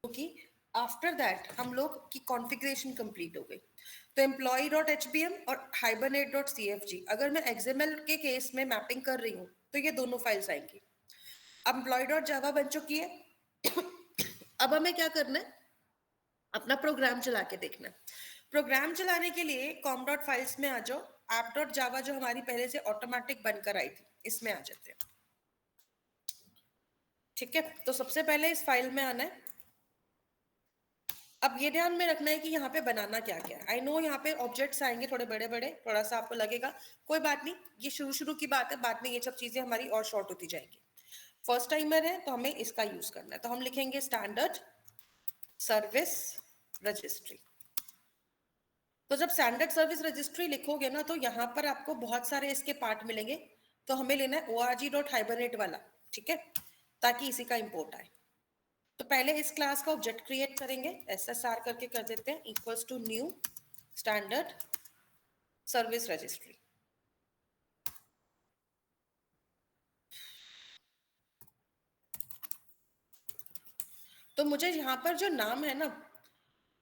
क्योंकि आफ्टर दैट हम लोग की कॉन्फ़िगरेशन कंप्लीट हो गई। तो employee.hbm और hibernate.cfg, अगर मैं XML के केस में मैपिंग कर रही हूँ तो ये दोनों फाइल्स आएंगी। अब employee.java बन चुकी है। अब हमें क्या करना है, अपना प्रोग्राम चला के देखना है। प्रोग्राम चलाने के लिए com.files में आ जाओ, app.java जो हमारी पहले से ऑटोमेटिक बनकर आई थी इसमें आ जाते हैं, ठीक है। तो सबसे पहले इस फाइल में आना है। अब ये ध्यान में रखना है कि यहाँ पे बनाना क्या क्या है। आई नो यहाँ पे ऑब्जेक्ट्स आएंगे थोड़े बड़े बड़े, थोड़ा सा आपको लगेगा, कोई बात नहीं, ये शुरू शुरू की बात है, बाद में ये सब चीजें हमारी और शॉर्ट होती जाएंगी। फर्स्ट टाइमर है तो हमें इसका यूज करना है, तो हम लिखेंगे स्टैंडर्ड सर्विस रजिस्ट्री। तो जब स्टैंडर्ड सर्विस रजिस्ट्री लिखोगे ना तो यहाँ पर आपको बहुत सारे इसके पार्ट मिलेंगे। तो हमें लेना है org.hibernate वाला, ठीक है, ताकि इसी का इंपोर्ट आए। तो पहले इस क्लास का ऑब्जेक्ट क्रिएट करेंगे, SSR करके कर देते हैं, equals to new standard service registry. तो मुझे यहाँ पर जो नाम है ना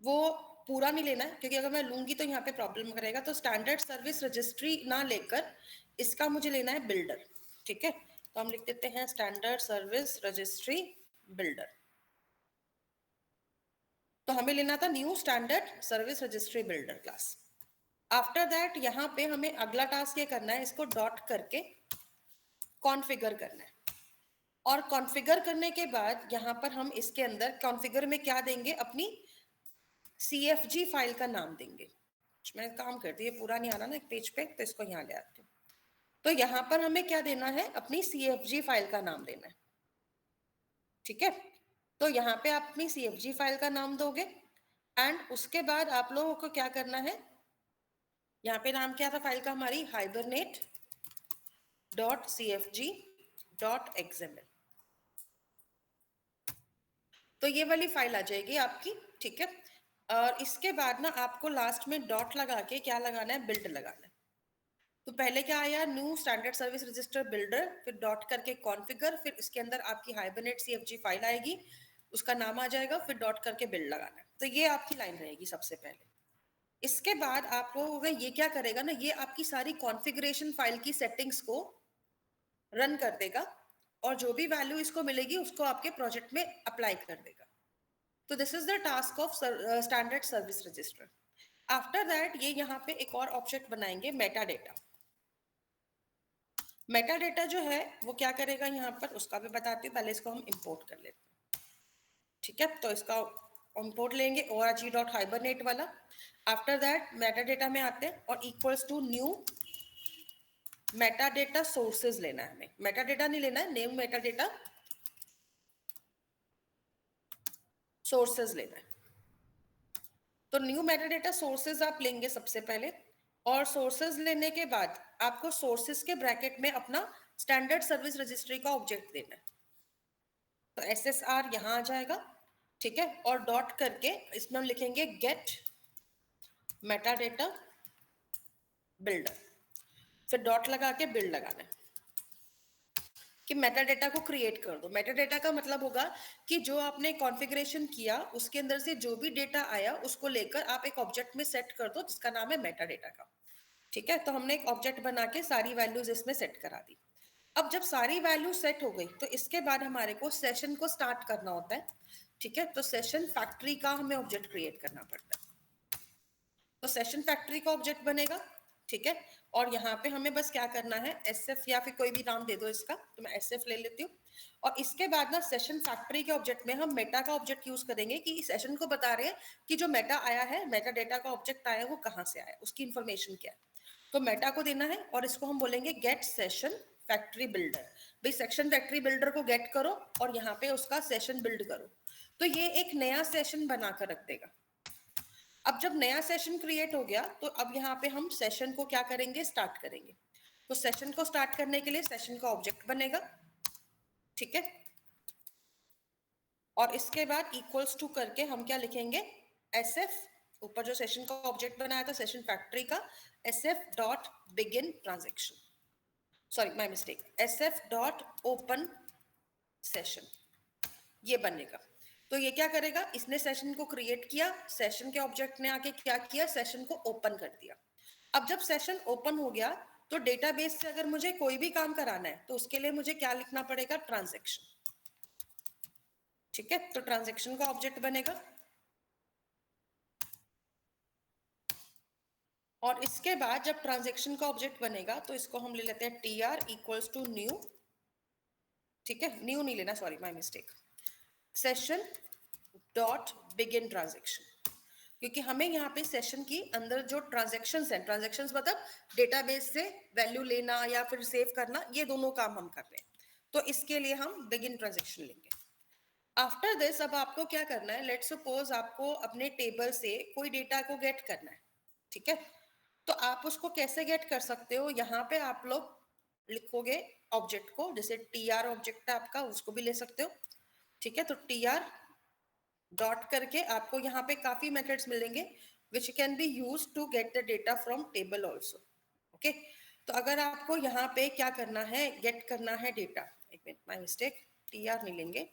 वो पूरा नहीं लेना है, क्योंकि अगर मैं लूंगी तो यहाँ पे प्रॉब्लम करेगा। तो स्टैंडर्ड सर्विस रजिस्ट्री ना लेकर इसका मुझे लेना है बिल्डर, ठीक है। तो हम लिख देते हैं स्टैंडर्ड सर्विस रजिस्ट्री बिल्डर। तो हमें लेना था new standard service registry builder class. After that यहाँ पे हमें अगला टास्क ये करना है, इसको डॉट करके कॉन्फ़िगर करना है। और कॉन्फ़िगर करने के बाद यहाँ पर हम इसके अंदर कॉन्फ़िगर में क्या देंगे, अपनी CFG फाइल का नाम देंगे। मैं काम करती हूँ, पूरा नहीं आ रहा ना एक पेज पे, तो इसको यहाँ ले आती हूँ। तो यहाँ पर हमें क्या देना है, अपनी CFG फाइल का नाम देना है, ठीक है। तो यहाँ पे आप अपनी CFG फाइल का नाम दोगे एंड उसके बाद आप लोगों को क्या करना है, यहाँ पे नाम क्या था फाइल का, हमारी hibernate.cfg.xml। तो ये वाली फाइल आ जाएगी आपकी, ठीक है। और इसके बाद ना आपको लास्ट में डॉट लगा के क्या लगाना है, बिल्ड लगाना है। तो पहले क्या आया, new standard service register builder, फिर डॉट करके कॉन्फ़िगर, फिर इसके अंदर आपकी हाइबरनेट CFG फाइल आएगी, उसका नाम आ जाएगा, फिर डॉट करके बिल्ड लगाना है। तो ये आपकी लाइन रहेगी सबसे पहले। इसके बाद आप लोगों का ये क्या करेगा ना, ये आपकी सारी कॉन्फ़िगरेशन फाइल की सेटिंग्स को रन कर देगा और जो भी वैल्यू इसको मिलेगी उसको आपके प्रोजेक्ट में अप्लाई कर देगा। तो this is the task of standard service register. After that ये यहाँ पे एक और ऑब्जेक्ट बनाएंगे, मेटा डेटा। मेटा डेटा जो है वो क्या करेगा यहाँ पर, उसका भी बताती हूँ, पहले इसको हम इंपोर्ट कर लेते हैं, ठीक है। तो इसका इंपोर्ट लेंगे org.hibernate वाला। आफ्टर दैट मेटा डेटा में आते हैं और equals to new meta data sources लेना है हमें, मेटा डेटा नहीं लेना है, नेम मेटा डेटा सोर्सेज लेना है। तो न्यू मेटा डेटा सोर्सेज आप लेंगे सबसे पहले, और सोर्सेज लेने के बाद आपको सोर्सेज के ब्रैकेट में अपना स्टैंडर्ड सर्विस रजिस्ट्री का ऑब्जेक्ट देना है। तो SSR यहाँ आ जाएगा, ठीक है। और डॉट करके इसमें हम लिखेंगे गेट मेटा डेटा बिल्डर, फिर डॉट लगा के बिल्ड लगाना है कि मेटा डेटा को क्रिएट कर दो। मेटा डेटा का मतलब होगा कि जो आपने कॉन्फ़िगरेशन किया उसके अंदर से जो भी डेटा आया उसको लेकर आप एक ऑब्जेक्ट में सेट कर दो जिसका नाम है मेटा डेटा का, ठीक है। तो हमने एक ऑब्जेक्ट बना के सारी वैल्यूज इसमें सेट करा दी। अब जब सारी वैल्यू सेट हो गई तो इसके बाद हमारे को सेशन को स्टार्ट करना होता है, ठीक है। तो सेशन फैक्ट्री का हमें ऑब्जेक्ट क्रिएट करना पड़ता है। तो सेशन फैक्ट्री का ऑब्जेक्ट बनेगा, ठीक है। और यहाँ पे हमें बस क्या करना है, SF या फिर कोई भी नाम दे दो इसका, तो मैं SF ले लेती हूँ। और इसके बाद ना सेशन फैक्ट्री के ऑब्जेक्ट में हम मेटा का ऑब्जेक्ट यूज करेंगे कि सेशन को बता रहे हैं कि जो मेटा आया है, मेटा डेटा का ऑब्जेक्ट आया है वो कहाँ से आया, उसकी इंफॉर्मेशन क्या है। तो मेटा को देना है और इसको हम बोलेंगे गेट सेशन फैक्ट्री बिल्डर। भाई सेशन फैक्ट्री बिल्डर को गेट करो और यहाँ पे उसका सेशन बिल्ड करो। तो ये एक नया सेशन बनाकर रख देगा। अब जब नया सेशन क्रिएट हो गया तो अब यहाँ पे हम सेशन को क्या करेंगे, स्टार्ट करेंगे। तो सेशन को स्टार्ट करने के लिए सेशन का ऑब्जेक्ट बनेगा, ठीक है। और इसके बाद इक्वल्स टू करके हम क्या लिखेंगे, SF, ऊपर जो सेशन का ऑब्जेक्ट बनाया था सेशन फैक्ट्री का, SF dot begin transaction, sorry my mistake, SF dot open session, ये बनेगा। तो ये क्या करेगा, इसने सेशन को क्रिएट किया, सेशन के ऑब्जेक्ट ने आके क्या किया, सेशन को ओपन कर दिया। अब जब सेशन ओपन हो गया तो डेटाबेस से अगर मुझे कोई भी काम कराना है तो उसके लिए मुझे क्या लिखना पड़ेगा, ट्रांजैक्शन, ठीक है। तो ट्रांजैक्शन का ऑब्जेक्ट बनेगा और इसके बाद जब ट्रांजैक्शन का ऑब्जेक्ट बनेगा तो इसको हम ले लेते हैं TR इक्वल्स टू न्यू, ठीक है, न्यू नहीं लेना, sorry my mistake, session dot begin transaction, क्योंकि हमें यहाँ पे सेशन की अंदर जो ट्रांजैक्शंस हैं, ट्रांजैक्शंस मतलब डेटाबेस से वैल्यू लेना या फिर सेव करना, ये दोनों काम हम कर रहे हैं। तो इसके लिए हम बिगिन ट्रांजैक्शन लेंगे। आफ्टर दिस अब आपको क्या करना है, लेट्स सपोज आपको अपने टेबल से कोई डेटा को गेट करना है, ठीक है। तो आप उसको कैसे गेट कर सकते हो, यहाँ पे आप लोग लिखोगे ऑब्जेक्ट को, जैसे TR ऑब्जेक्ट है आपका, उसको भी ले सकते हो, ठीक है। तो TR डॉट करके आपको यहाँ पे काफी मेथड्स मिलेंगे which can be use to get the data from table also, okay. तो अगर आपको यहाँ पे क्या करना है, गेट करना है डेटा, एक मिनट माय मिस्टेक, TR नहीं लेंगे,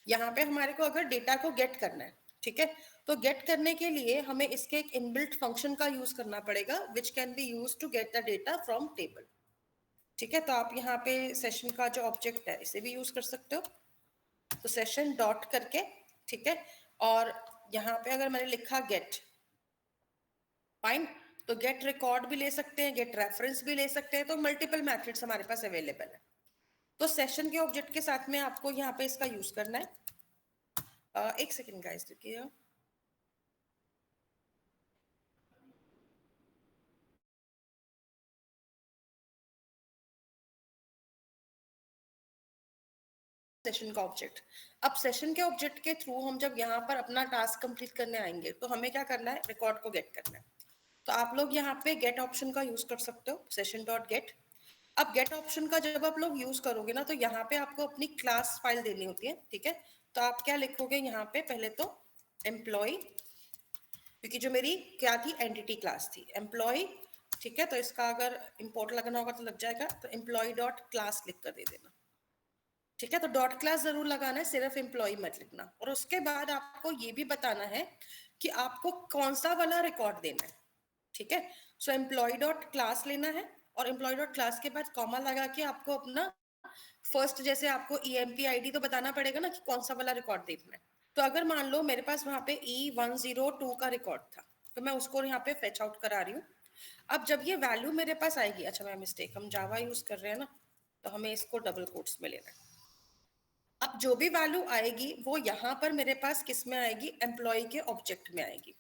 यहाँ पे हमारे को अगर डेटा को गेट करना है, ठीक है। तो गेट करने के लिए हमें इसके एक इनबिल्ट फंक्शन का यूज करना पड़ेगा which can be use to get the data from table, ठीक है। तो आप यहाँ पे सेशन का जो ऑब्जेक्ट है इसे भी यूज कर सकते हो। तो सेशन डॉट करके, ठीक है, और यहाँ पे अगर मैंने लिखा गेट, फाइन, तो गेट रिकॉर्ड भी ले सकते हैं, गेट रेफरेंस भी ले सकते हैं। तो मल्टीपल मेथड्स हमारे पास अवेलेबल है, तो सेशन के ऑब्जेक्ट के साथ में आपको यहाँ पे इसका यूज करना है। एक सेकेंड गाइस देखिए, सेशन का ऑब्जेक्ट। अब सेशन के ऑब्जेक्ट के थ्रू हम जब यहाँ पर अपना टास्क कंप्लीट करने आएंगे तो हमें क्या करना है, रिकॉर्ड को गेट करना है। तो आप लोग यहाँ पे गेट ऑप्शन का यूज कर सकते हो, सेशन डॉट गेट। अब गेट ऑप्शन का जब आप लोग यूज करोगे ना, तो यहाँ पे आपको अपनी क्लास फाइल देनी होती है, ठीक है। तो आप क्या लिखोगे यहाँ पे, पहले तो एम्प्लॉय, क्योंकि जो मेरी क्या थी, एंटिटी क्लास थी एम्प्लॉय, ठीक है। तो इसका अगर इंपोर्ट लगना होगा तो लग जाएगा, तो एम्प्लॉय डॉट क्लास लिख कर दे देना, ठीक है। तो डॉट क्लास जरूर लगाना है, सिर्फ एम्प्लॉय मत लिखना। और उसके बाद आपको ये भी बताना है कि आपको कौन सा वाला रिकॉर्ड देना है, ठीक है। सो एम्प्लॉय डॉट क्लास लेना है, और एम्प्लॉय डॉट क्लास के बाद कॉमा लगा के आपको अपना फर्स्ट, जैसे आपको ईएमपी आईडी तो बताना पड़ेगा ना कि कौन सा वाला रिकॉर्ड देखना है। तो अगर मान लो मेरे पास वहां पे E102 का रिकॉर्ड था, तो मैं उसको यहाँ पे फेच आउट करा रही हूँ। अब जब ये वैल्यू मेरे पास आएगी, अच्छा मैं मिस्टेक, हम जावा यूज कर रहे हैं ना, तो हमें इसको डबल कोट्स में लेना है। अब जो भी वैल्यू आएगी वो यहाँ पर मेरे पास किस में आएगी, एम्प्लॉय के ऑब्जेक्ट में आएगी।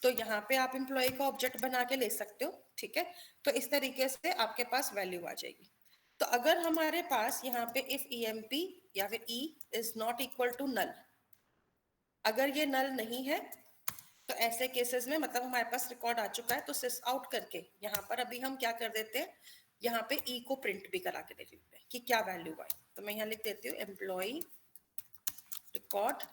तो यहाँ पे आप एम्प्लॉय का ऑब्जेक्ट बना के ले सकते हो, ठीक है। तो इस तरीके से आपके पास वैल्यू आ जाएगी। तो अगर हमारे पास यहाँ पे इफ emp या फिर e is not equal to null, अगर ये नल नहीं है तो ऐसे केसेस में मतलब हमारे पास रिकॉर्ड आ चुका है, तो सिस आउट करके यहाँ पर अभी हम क्या कर देते हैं, यहाँ पे e को प्रिंट भी करा के देख लेते हैं कि क्या वैल्यू आई। तो मैं यहाँ लिख देती हूँ एम्प्लॉय रिकॉर्ड,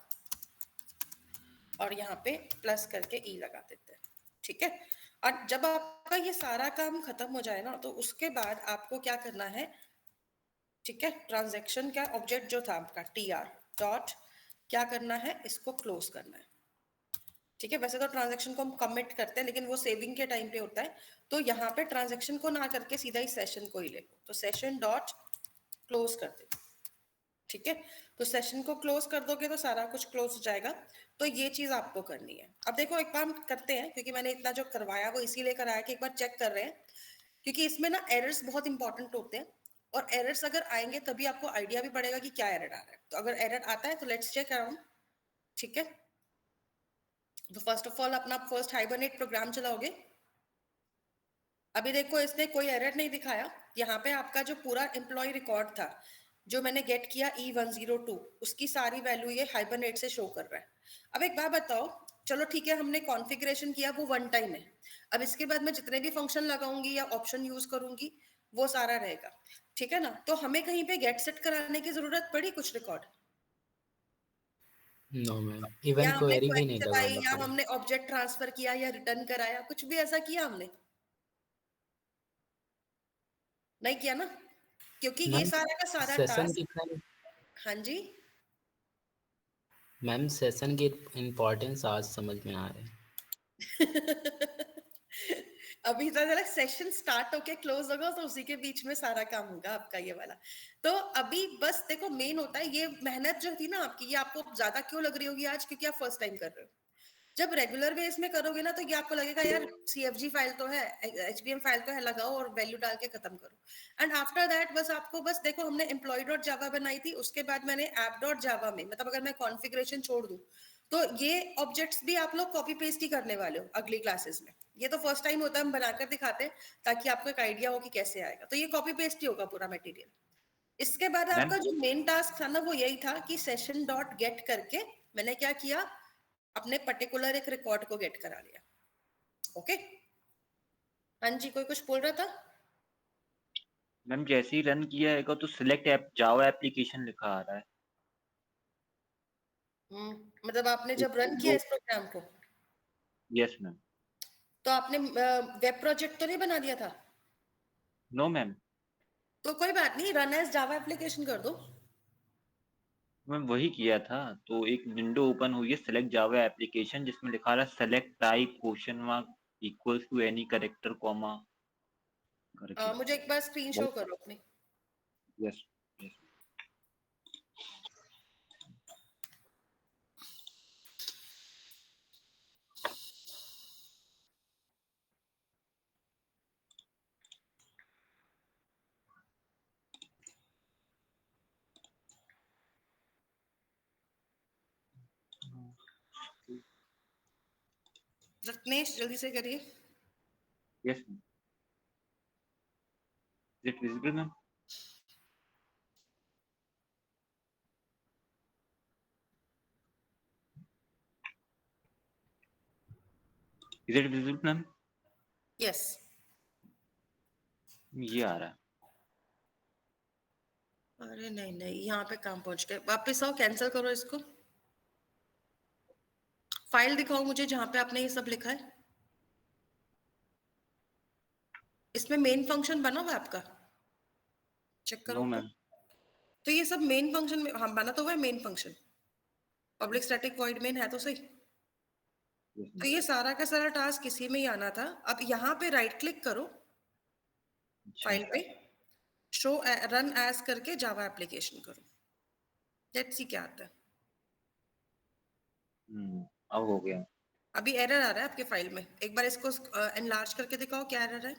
और यहाँ पे प्लस करके ई लगा देते हैं, ठीक है। और जब आपका ये सारा काम खत्म हो जाए ना, तो उसके बाद आपको क्या करना है, ठीक है। ट्रांजैक्शन का ऑब्जेक्ट जो था आपका tr डॉट, क्या करना है, इसको क्लोज करना है, ठीक है। वैसे तो ट्रांजैक्शन को हम कमिट करते हैं, लेकिन वो सेविंग के टाइम पे होता है। तो यहाँ पे ट्रांजैक्शन को ना करके सीधा ही सेशन को ही ले लो, तो सेशन डॉट क्लोज कर दे, ठीक है। तो सेशन को क्लोज कर दोगे तो सारा कुछ क्लोज हो जाएगा। तो ये चीज आपको करनी है। अब देखो एक काम करते हैं, क्योंकि मैंने इतना जो करवाया वो इसीलिए कराया कि एक बार चेक कर रहे हैं, क्योंकि इसमें ना एरर्स बहुत इंपॉर्टेंट होते हैं, और एरर्स अगर आएंगे तभी आपको आइडिया भी पड़ेगा कि क्या एरर आ रहा है। तो अगर एरर आता है तो लेट्स चेक अराउंड, ठीक है। तो फर्स्ट ऑफ ऑल अपना फर्स्ट हाइबरनेट प्रोग्राम चलाओगे। अभी देखो इसने कोई एरर नहीं दिखाया। यहाँ पे आपका जो पूरा एम्प्लॉय रिकॉर्ड था जो मैंने गेट किया E102, उसकी सारी वैल्यू ये हाइबरनेट से शो कर रहा है। अब एक बात बताओ, चलो ठीक है हमने कॉन्फ़िगरेशन किया, वो वन टाइम है। अब इसके बाद मैं जितने भी फंक्शन लगाऊंगी या ऑप्शन यूज करूंगी वो सारा रहेगा, ठीक है ना। तो हमें कहीं पे गेट सेट कराने की जरूरत पड़ी कुछ रिकॉर्ड, नो मैम, या इवन हमने क्वेरी भी क्वेरी नहीं चलाई, लगाना या पड़ा। हमने ऑब्जेक्ट ट्रांसफर किया या रिटर्न कराया, कुछ भी ऐसा किया हमने नहीं किया ना, क्योंकि ये मैम सारा का सारा सेशन की टास्क, हाँ जी मैम सेशन की इम्पोर्टेंस आज समझ में आ रहा है। अभी तो जरा सेशन स्टार्ट होके क्लोज होगा तो उसी के बीच में सारा काम होगा आपका ये वाला। तो अभी बस देखो मेन होता है ये मेहनत जो थी ना आपकी, ये आपको ज्यादा क्यों लग रही होगी आज, क्योंकि आप फर्स्ट टाइम कर रहे हो। जब रेगुलर बेस में करोगे ना तो ये आपको लगेगा यार CFG फाइल तो है, HBM फाइल तो है, लगाओ और वैल्यू डाल के खत्म करो। एंड आफ्टर दैट बस आपको बस देखो हमने एम्प्लॉय डॉट जावा बनाई थी, उसके बाद मैंने ऐप डॉट जावा में, मतलब अगर मैं कॉन्फ़िगरेशन छोड़ दूं तो ये ऑब्जेक्ट्स भी आप लोग कॉपी पेस्ट ही करने वाले हो अगली क्लासेस में। ये तो फर्स्ट टाइम होता है, हम बनाकर दिखाते हैं ताकि आपको एक आइडिया हो कि कैसे आएगा। तो ये कॉपी पेस्ट ही होगा पूरा मटेरियल। इसके बाद मैम आपका जो मेन टास्क था ना वो यही था कि सेशन डॉट गेट करके मैंने क्या किया, अपने पर्टिकुलर एक रिकॉर्ड को गेट करा लिया। ओके हाँ जी, कोई कुछ बोल रहा था? मैम जैसे ही रन किया है तो सिलेक्ट ऐप जावा एप्लीकेशन लिखा आ रहा है। मतलब आपने जब रन किया इस प्रोग्राम को, यस मैम। तो आपने वेब प्रोजेक्ट तो नहीं बना दिया था? No ma'am. तो कोई बात नहीं, रन एज जावा एप्लीकेशन कर दो। मैम वही किया था, तो एक विंडो ओपन हुई है सिलेक्ट जावा एप्लीकेशन जिसमें लिखा रहा है select type question mark equals to any character comma करके। मुझे एक बार स्क्रीन शो करो अपनी। Yes yes. रत्नेश जल्दी से करिए। Yes ma'am. Is it visible ma'am? Is it visible ma'am? Yes. ये आ रहा है। अरे नहीं नहीं, यहाँ पे काम पहुंच गए, वापस आओ, कैंसिल करो इसको। फाइल दिखाओ मुझे जहां पे आपने ये सब लिखा है। इसमें मेन फंक्शन बना हुआ है आपका, चेक करो नो ऊपर। मैम। तो ये सब मेन फंक्शन में हम बना तो हुआ है, main function public static void main है तो सही। तो ये सारा का सारा टास्क इसी में ही आना था। अब यहाँ पे राइट क्लिक करो फाइल पे, शो रन एज करके जावा एप्लीकेशन करो, लेट्स सी क्या आता है। अब हो गया। अभी एरर आ रहा है आपके फाइल में, एक बार इसको एनलार्ज करके दिखाओ क्या एरर है।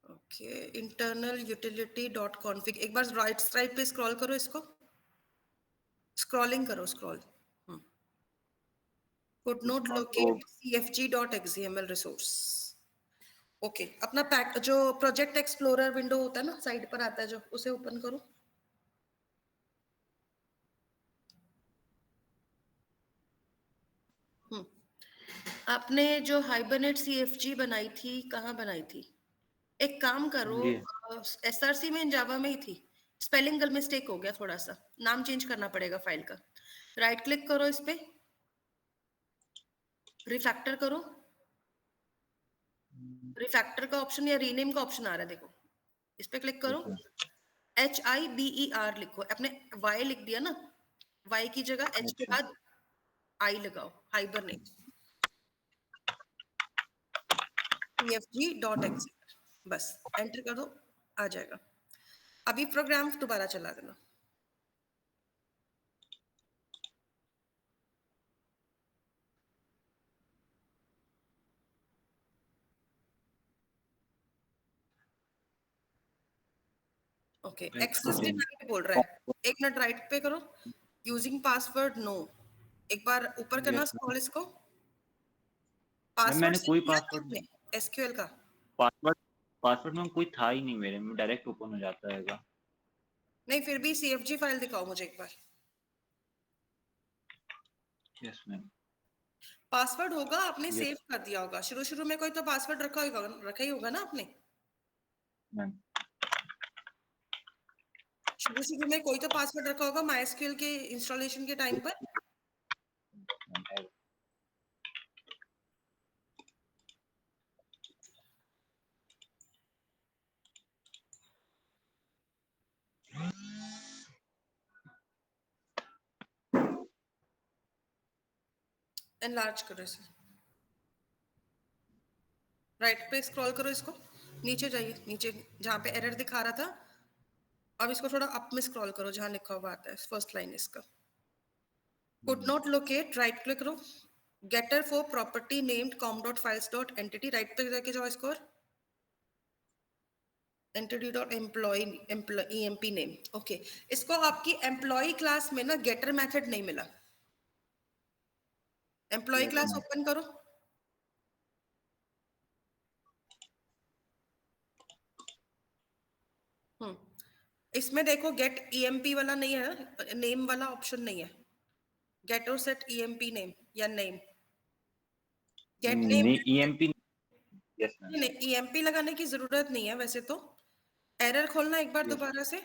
Okay, internal utility dot config, एक बार राइट साइड पे स्क्रॉल करो इसको, स्क्रॉलिंग करो, scroll. Footnote locate cfg.xml resource. Okay, अपना पैक जो प्रोजेक्ट एक्सप्लोरर विंडो होता है ना, साइड पर आता है जो, उसे ओपन करो। आपने जो हाइबरनेट सीएफजी बनाई थी, कहाँ बनाई थी? एक काम करो, ये एसआरसी में, जावा में ही थी, स्पेलिंग मिस्टेक हो गया, थोड़ा सा नाम चेंज करना पड़ेगा फाइल का। राइट क्लिक करो इस पे, रिफैक्टर करो। रिफैक्टर का ऑप्शन या रीनेम का ऑप्शन आ रहा है, देखो इस पे क्लिक करो। HIBER लिखो, अपने Y लिख दिया ना, Y की जगह H के बाद I लगाओ, हाइबरनेट cfg.exe, बस एंटर कर दो, आ जाएगा। अभी प्रोग्राम दोबारा चला देना। ओके, एक्सेस डिनाइड बोल रहा है, एक मिनट राइट पे करो, यूजिंग पासवर्ड नो, एक बार ऊपर करना स्क्रॉल इसको। पासवर्ड मैंने सेट कोई किया था आपने एसक्यूएल का? पासवर्ड पासवर्ड में कोई था ही नहीं मेरे में, डायरेक्ट ओपन हो जाता है। नहीं, फिर भी सीएफजी फाइल दिखाओ मुझे एक बार। Yes ma'am. पासवर्ड होगा, आपने Yes, सेव कर दिया होगा, शुरू शुरू में कोई तो पासवर्ड रखा ही होगा ना आपने। मैम। शुरू शुरू में कोई तो पासवर्ड रखा होगा माइस्क्यूएल के इंस्टॉलेशन के टाइम पर। एनलार्ज करो इसे, राइट पे स्क्रॉल करो इसको, नीचे जाइए, नीचे जहाँ पे एरर दिखा रहा था, अब इसको थोड़ा अप में स्क्रॉल करो, जहाँ लिखा हुआ आता है फर्स्ट लाइन इसका, फुटनोट लोकेट, राइट क्लिक करो, getter for property named com.files.entity, right पे जाके जाओ इसको, entity.employee emp नेम। ओके, इसको आपकी एम्प्लॉय क्लास में ना गेटर मेथड नहीं मिला, employ Yes, class ma'am. Open करो। इसमें देखो गेट ईएमपी वाला नहीं है, नेम वाला ऑप्शन नहीं है, गेट और सेट ईएमपी नेम या name, gate name. EMP। Yes ma'am. नहीं, ईएमपी लगाने की जरूरत नहीं है वैसे तो। एरर खोलना एक बार Yes. दोबारा से,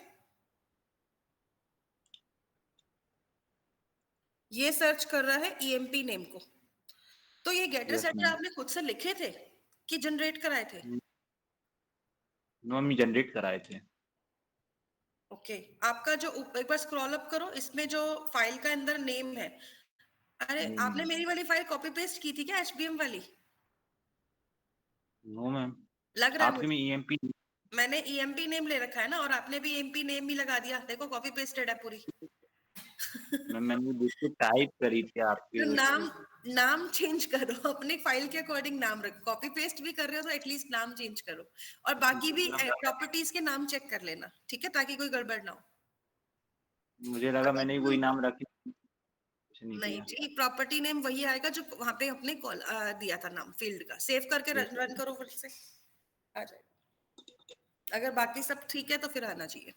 ये सर्च कर रहा है ईएमपी नेम को। तो ये गेटर Yes, सेटर ma'am. आपने खुद से लिखे थे कि जनरेट कराए थे? नो, हम जनरेट कराए थे। ओके, आपका जो एक बार स्क्रॉल अप करो, इसमें जो फाइल का अंदर नेम है, अरे आपने मेरी वाली फाइल कॉपी पेस्ट की थी क्या, एचबीएम वाली? नो मैम, लग रहा है आपके मुझे, में EMP। मैंने ईएमपी नेम ले रखा है ना, और आपने भी ईएमपी नेम भी लगा दिया, देखो कॉपी पेस्टेड है पूरी। मैम मैंने देखो टाइप करी थी आपके तो उसमें। नाम चेंज करो, अपने फाइल के अकॉर्डिंग नाम रखो, कॉपी पेस्ट भी कर रहे हो तो एटलीस्ट नाम चेंज करो, और बाकी भी प्रॉपर्टीज के नाम चेक कर लेना, ठीक है, ताकि कोई गड़बड़ ना हो। मुझे लगा मैंने वही नाम रखी। नहीं नहीं दिया। जी, प्रॉपर्टी नेम वही आएगा जो वहां पे अपने दिया था नाम फील्ड का। सेव करके रन करो फिर से आ जाएगा। अगर बाकी सब ठीक है तो फिर आना चाहिए।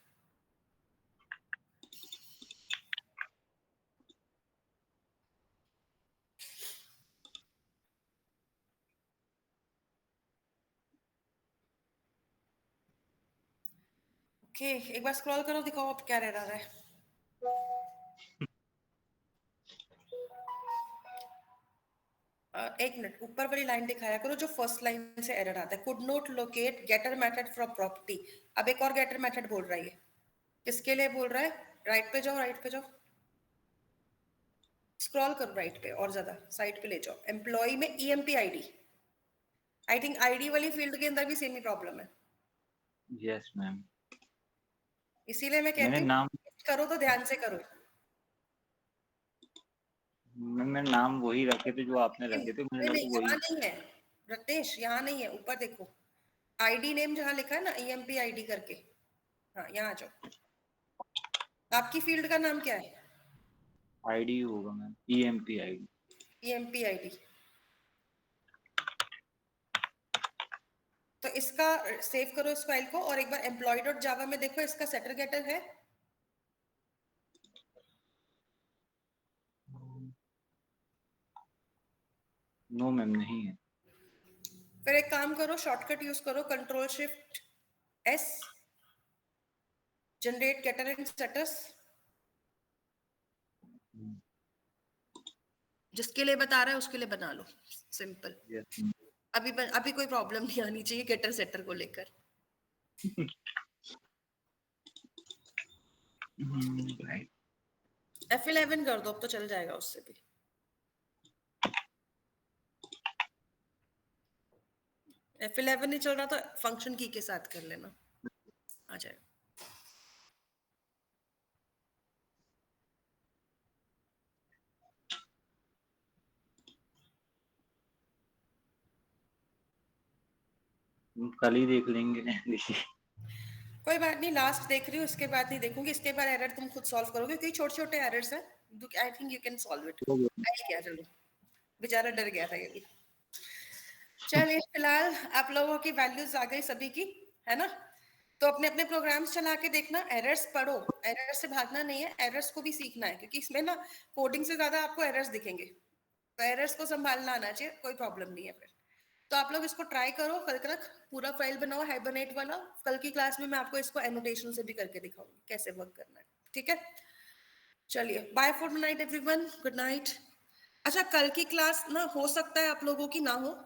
ओके, एक बार स्क्रॉल करो, दिखाओ अब क्या रह रहा है। एक मिनट, ऊपर वाली लाइन दिखाया करो जो फर्स्ट लाइन से एरर आता है। Could not locate getter method from property. अब एक और गेटर मेथड बोल रहा है, ये किसके लिए बोल रहा है? राइट पे जाओ, राइट पे जाओ, स्क्रॉल करो राइट पे और ज्यादा साइड पे ले जाओ। एम्प्लॉय में EMP ID, I think ID वाली फील्ड के अंदर भी सेम ही प्रॉब्लम है। Yes ma'am. इसीलिए मैं मैंने कहती हूँ नाम करो तो ध्यान से करो। मैंने नाम वही रखे थे जो आपने रखे थे, मुझे नहीं लगा नहीं, वही। यहाँ नहीं है रतेश, यहाँ नहीं है, ऊपर देखो आईडी नेम जहाँ लिखा है ना ईएमपी आईडी करके, हाँ यहाँ जाओ। आपकी फील्ड का नाम क्या है? आईडी होगा ma'am, EMP ID. EMP ID. तो इसका सेव करो इस फाइल को और एक बार एम्प्लॉय डॉट जावा में देखो इसका सेटर गेटर है। नो मैम, नहीं है। फिर एक काम करो, शॉर्टकट यूज करो, control shift S, generate getter and setters. जिसके लिए बता रहा है उसके लिए बना लो, सिंपल। यस अभी कोई प्रॉब्लम नहीं आनी चाहिए गेटर सेटर को लेकर। राइट। F11 कर दो, अब तो चल जाएगा उससे भी। F11 नहीं चल रहा तो फंक्शन की के साथ कर लेना, आ जाएगा। कल ही देख लेंगे। देखिए कोई बात नहीं, लास्ट देख रही हूँ, इसके बाद नहीं देखूंगी। इसके बाद एरर तुम खुद सॉल्व करोगे क्योंकि छोटे छोटे एरर्स हैं। I think you can solve it. क्या, चलो बेचारा डर गया था ये भी। चलिए फिलहाल आप लोगों की वैल्यूज आ गई सभी की, है ना? तो अपने अपने प्रोग्राम्स चला के देखना, एरर्स पढ़ो, एरर्स से भागना नहीं है, एरर्स को भी सीखना है क्योंकि इसमें ना कोडिंग से ज्यादा आपको एरर्स दिखेंगे, तो एरर्स को संभालना आना चाहिए, कोई प्रॉब्लम नहीं है फिर। तो आप लोग इसको ट्राई करो, कल तक पूरा फाइल बनाओ हाइबरनेट वाला। कल की क्लास में मैं आपको इसको एनोटेशन से भी करके दिखाऊंगी कैसे वर्क करना है, ठीक है? चलिए bye for night everyone, good night. अच्छा, कल की क्लास ना हो सकता है आप लोगों की ना हो,